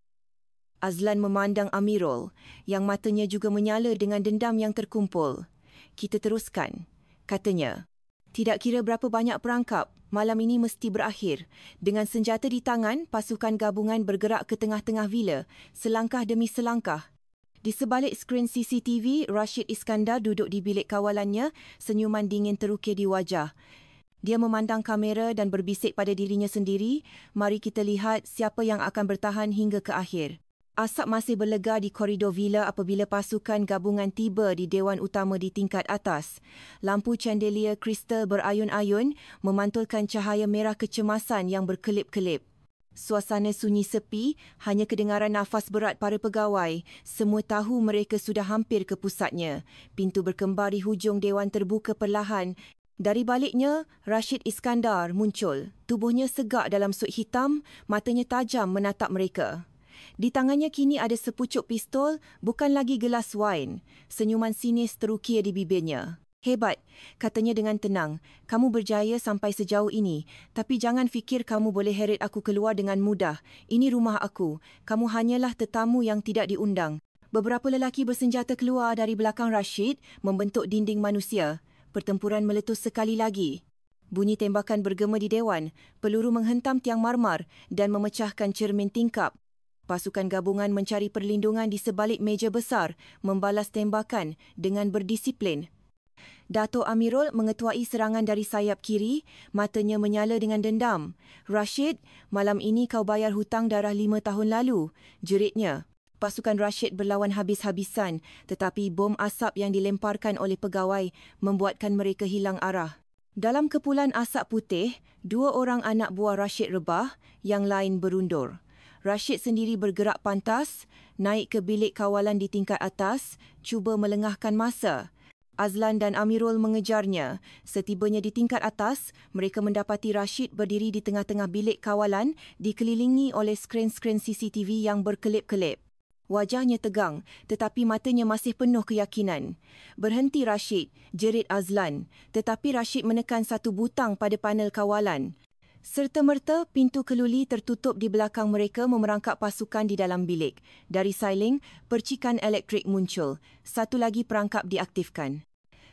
Azlan memandang Amirul, yang matanya juga menyala dengan dendam yang terkumpul. Kita teruskan, katanya. Tidak kira berapa banyak perangkap, malam ini mesti berakhir. Dengan senjata di tangan, pasukan gabungan bergerak ke tengah-tengah vila, selangkah demi selangkah. Di sebalik skrin CCTV, Rashid Iskandar duduk di bilik kawalannya, senyuman dingin terukir di wajah. Dia memandang kamera dan berbisik pada dirinya sendiri, mari kita lihat siapa yang akan bertahan hingga ke akhir. Asap masih berlega di koridor vila apabila pasukan gabungan tiba di Dewan Utama di tingkat atas. Lampu chandelier kristal berayun-ayun memantulkan cahaya merah kecemasan yang berkelip-kelip. Suasana sunyi sepi, hanya kedengaran nafas berat para pegawai. Semua tahu mereka sudah hampir ke pusatnya. Pintu berkembar di hujung dewan terbuka perlahan. Dari baliknya, Rashid Iskandar muncul. Tubuhnya segak dalam sut hitam, matanya tajam menatap mereka. Di tangannya kini ada sepucuk pistol, bukan lagi gelas wain. Senyuman sinis terukir di bibirnya. Hebat, katanya dengan tenang. Kamu berjaya sampai sejauh ini, tapi jangan fikir kamu boleh heret aku keluar dengan mudah. Ini rumah aku. Kamu hanyalah tetamu yang tidak diundang. Beberapa lelaki bersenjata keluar dari belakang Rashid, membentuk dinding manusia. Pertempuran meletus sekali lagi. Bunyi tembakan bergema di dewan. Peluru menghentam tiang marmar dan memecahkan cermin tingkap. Pasukan gabungan mencari perlindungan di sebalik meja besar, membalas tembakan dengan berdisiplin. Dato' Amirul mengetuai serangan dari sayap kiri, matanya menyala dengan dendam. "Rashid, malam ini kau bayar hutang darah 5 tahun lalu," jeritnya. Pasukan Rashid berlawan habis-habisan, tetapi bom asap yang dilemparkan oleh pegawai membuatkan mereka hilang arah. Dalam kepulan asap putih, 2 orang anak buah Rashid rebah, yang lain berundur. Rashid sendiri bergerak pantas, naik ke bilik kawalan di tingkat atas, cuba melengahkan masa. Azlan dan Amirul mengejarnya. Setibanya di tingkat atas, mereka mendapati Rashid berdiri di tengah-tengah bilik kawalan dikelilingi oleh skrin-skrin CCTV yang berkelip-kelip. Wajahnya tegang, tetapi matanya masih penuh keyakinan. "Berhenti Rashid," jerit Azlan, tetapi Rashid menekan satu butang pada panel kawalan. Serta-merta, pintu keluli tertutup di belakang mereka memerangkap pasukan di dalam bilik. Dari sailing, percikan elektrik muncul. Satu lagi perangkap diaktifkan.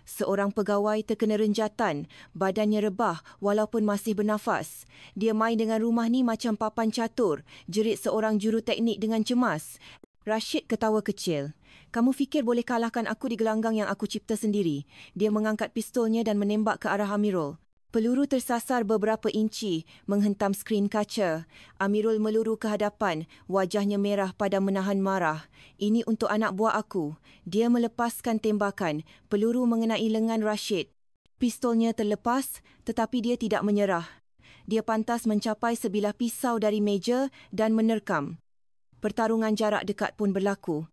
Seorang pegawai terkena renjatan, badannya rebah walaupun masih bernafas. "Dia main dengan rumah ni macam papan catur," jerit seorang juruteknik dengan cemas. Rashid ketawa kecil. "Kamu fikir boleh kalahkan aku di gelanggang yang aku cipta sendiri?" Dia mengangkat pistolnya dan menembak ke arah Amirul. Peluru tersasar beberapa inci, menghentam skrin kaca. Amirul meluru ke hadapan, wajahnya merah pada menahan marah. "Ini untuk anak buah aku." Dia melepaskan tembakan, peluru mengenai lengan Rashid. Pistolnya terlepas, tetapi dia tidak menyerah. Dia pantas mencapai sebilah pisau dari meja dan menerkam. Pertarungan jarak dekat pun berlaku.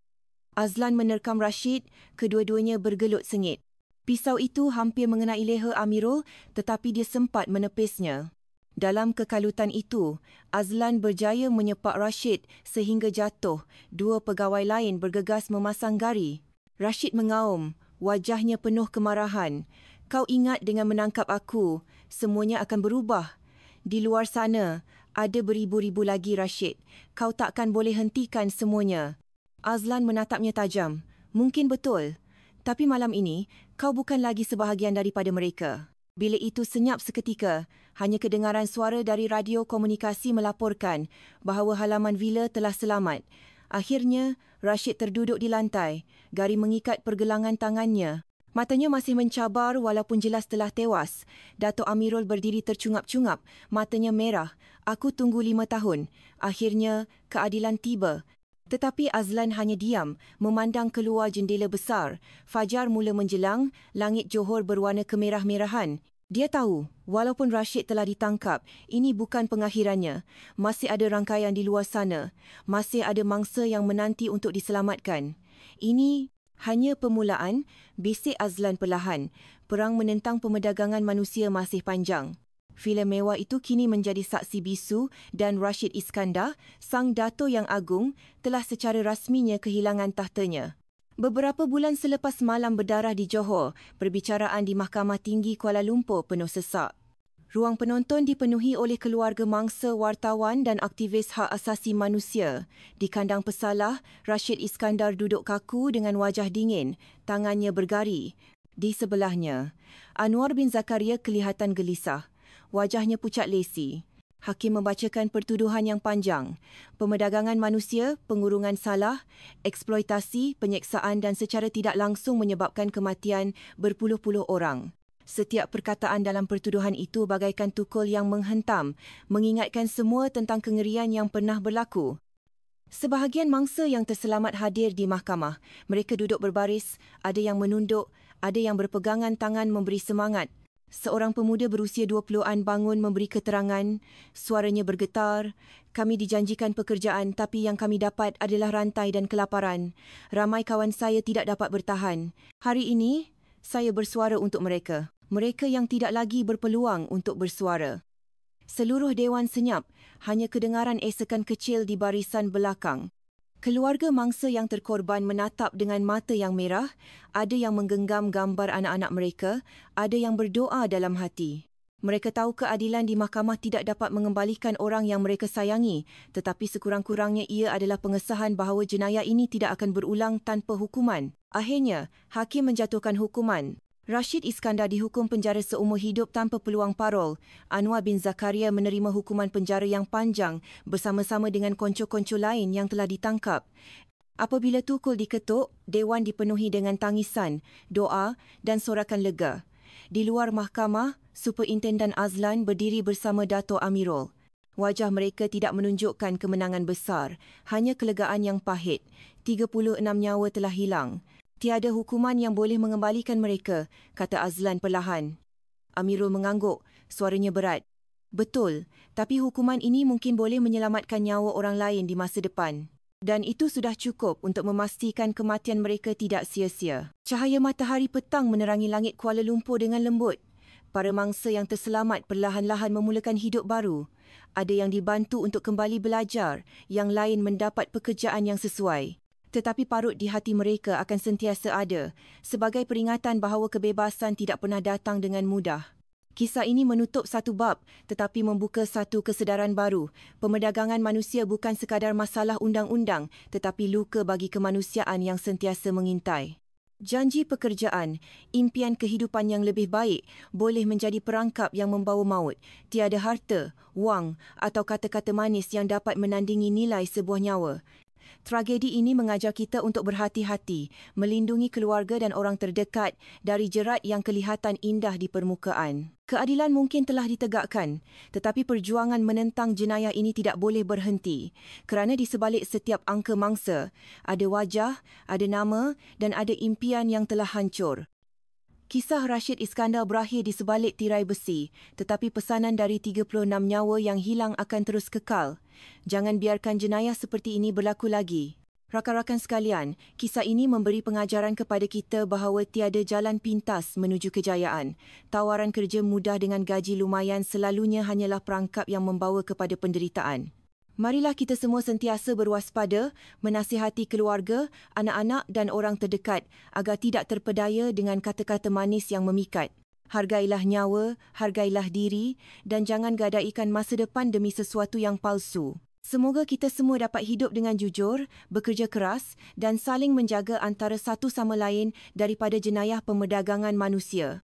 Azlan menerkam Rashid, kedua-duanya bergelut sengit. Pisau itu hampir mengenai leher Amirul, tetapi dia sempat menepisnya. Dalam kekalutan itu, Azlan berjaya menyepak Rashid sehingga jatuh. 2 pegawai lain bergegas memasang gari. Rashid mengaum, wajahnya penuh kemarahan. "Kau ingat dengan menangkap aku, semuanya akan berubah. Di luar sana, ada beribu-ribu lagi Rashid. Kau takkan boleh hentikan semuanya." Azlan menatapnya tajam. "Mungkin betul. Tapi malam ini, kau bukan lagi sebahagian daripada mereka." Bilik itu senyap seketika. Hanya kedengaran suara dari radio komunikasi melaporkan bahawa halaman vila telah selamat. Akhirnya, Rashid terduduk di lantai. Gari mengikat pergelangan tangannya. Matanya masih mencabar walaupun jelas telah tewas. Dato' Amirul berdiri tercungap-cungap. Matanya merah. "Aku tunggu 5 tahun. Akhirnya, keadilan tiba." Tetapi Azlan hanya diam, memandang keluar jendela besar. Fajar mula menjelang, langit Johor berwarna kemerah-merahan. Dia tahu, walaupun Rashid telah ditangkap, ini bukan pengakhirannya. Masih ada rangkaian di luar sana. Masih ada mangsa yang menanti untuk diselamatkan. "Ini hanya permulaan," bisik Azlan perlahan. "Perang menentang pemerdagangan manusia masih panjang." Vila mewah itu kini menjadi saksi bisu dan Rashid Iskandar, sang Dato' yang agung, telah secara rasminya kehilangan tahtanya. Beberapa bulan selepas malam berdarah di Johor, perbicaraan di Mahkamah Tinggi Kuala Lumpur penuh sesak. Ruang penonton dipenuhi oleh keluarga mangsa, wartawan dan aktivis hak asasi manusia. Di kandang pesalah, Rashid Iskandar duduk kaku dengan wajah dingin, tangannya bergari. Di sebelahnya, Anwar bin Zakaria kelihatan gelisah. Wajahnya pucat lesi. Hakim membacakan pertuduhan yang panjang. Pemerdagangan manusia, pengurungan salah, eksploitasi, penyeksaan dan secara tidak langsung menyebabkan kematian berpuluh-puluh orang. Setiap perkataan dalam pertuduhan itu bagaikan tukul yang menghentam, mengingatkan semua tentang kengerian yang pernah berlaku. Sebahagian mangsa yang terselamat hadir di mahkamah. Mereka duduk berbaris, ada yang menunduk, ada yang berpegangan tangan memberi semangat. Seorang pemuda berusia 20-an bangun memberi keterangan. Suaranya bergetar. "Kami dijanjikan pekerjaan tapi yang kami dapat adalah rantai dan kelaparan. Ramai kawan saya tidak dapat bertahan. Hari ini, saya bersuara untuk mereka. Mereka yang tidak lagi berpeluang untuk bersuara." Seluruh dewan senyap, hanya kedengaran esekan kecil di barisan belakang. Keluarga mangsa yang terkorban menatap dengan mata yang merah, ada yang menggenggam gambar anak-anak mereka, ada yang berdoa dalam hati. Mereka tahu keadilan di mahkamah tidak dapat mengembalikan orang yang mereka sayangi, tetapi sekurang-kurangnya ia adalah pengesahan bahawa jenayah ini tidak akan berulang tanpa hukuman. Akhirnya, hakim menjatuhkan hukuman. Rashid Iskandar dihukum penjara seumur hidup tanpa peluang parol. Anwar bin Zakaria menerima hukuman penjara yang panjang bersama-sama dengan konco-konco lain yang telah ditangkap. Apabila tukul diketuk, dewan dipenuhi dengan tangisan, doa dan sorakan lega. Di luar mahkamah, Superintendent Azlan berdiri bersama Dato' Amirul. Wajah mereka tidak menunjukkan kemenangan besar, hanya kelegaan yang pahit. 36 nyawa telah hilang. Tiada hukuman yang boleh mengembalikan mereka, kata Azlan perlahan. Amirul mengangguk, suaranya berat. Betul, tapi hukuman ini mungkin boleh menyelamatkan nyawa orang lain di masa depan. Dan itu sudah cukup untuk memastikan kematian mereka tidak sia-sia. Cahaya matahari petang menerangi langit Kuala Lumpur dengan lembut. Para mangsa yang terselamat perlahan-lahan memulakan hidup baru. Ada yang dibantu untuk kembali belajar, yang lain mendapat pekerjaan yang sesuai. Tetapi parut di hati mereka akan sentiasa ada, sebagai peringatan bahawa kebebasan tidak pernah datang dengan mudah. Kisah ini menutup satu bab, tetapi membuka satu kesedaran baru. Pemerdagangan manusia bukan sekadar masalah undang-undang, tetapi luka bagi kemanusiaan yang sentiasa mengintai. Janji pekerjaan, impian kehidupan yang lebih baik boleh menjadi perangkap yang membawa maut. Tiada harta, wang atau kata-kata manis yang dapat menandingi nilai sebuah nyawa. Tragedi ini mengajar kita untuk berhati-hati, melindungi keluarga dan orang terdekat dari jerat yang kelihatan indah di permukaan. Keadilan mungkin telah ditegakkan, tetapi perjuangan menentang jenayah ini tidak boleh berhenti. Kerana di sebalik setiap angka mangsa, ada wajah, ada nama dan ada impian yang telah hancur. Kisah Rashid Iskandar berakhir di sebalik tirai besi, tetapi pesanan dari 36 nyawa yang hilang akan terus kekal. Jangan biarkan jenayah seperti ini berlaku lagi. Rakan-rakan sekalian, kisah ini memberi pengajaran kepada kita bahawa tiada jalan pintas menuju kejayaan. Tawaran kerja mudah dengan gaji lumayan selalunya hanyalah perangkap yang membawa kepada penderitaan. Marilah kita semua sentiasa berwaspada, menasihati keluarga, anak-anak dan orang terdekat agar tidak terpedaya dengan kata-kata manis yang memikat. Hargailah nyawa, hargailah diri dan jangan gadaikan masa depan demi sesuatu yang palsu. Semoga kita semua dapat hidup dengan jujur, bekerja keras dan saling menjaga antara satu sama lain daripada jenayah pemerdagangan manusia.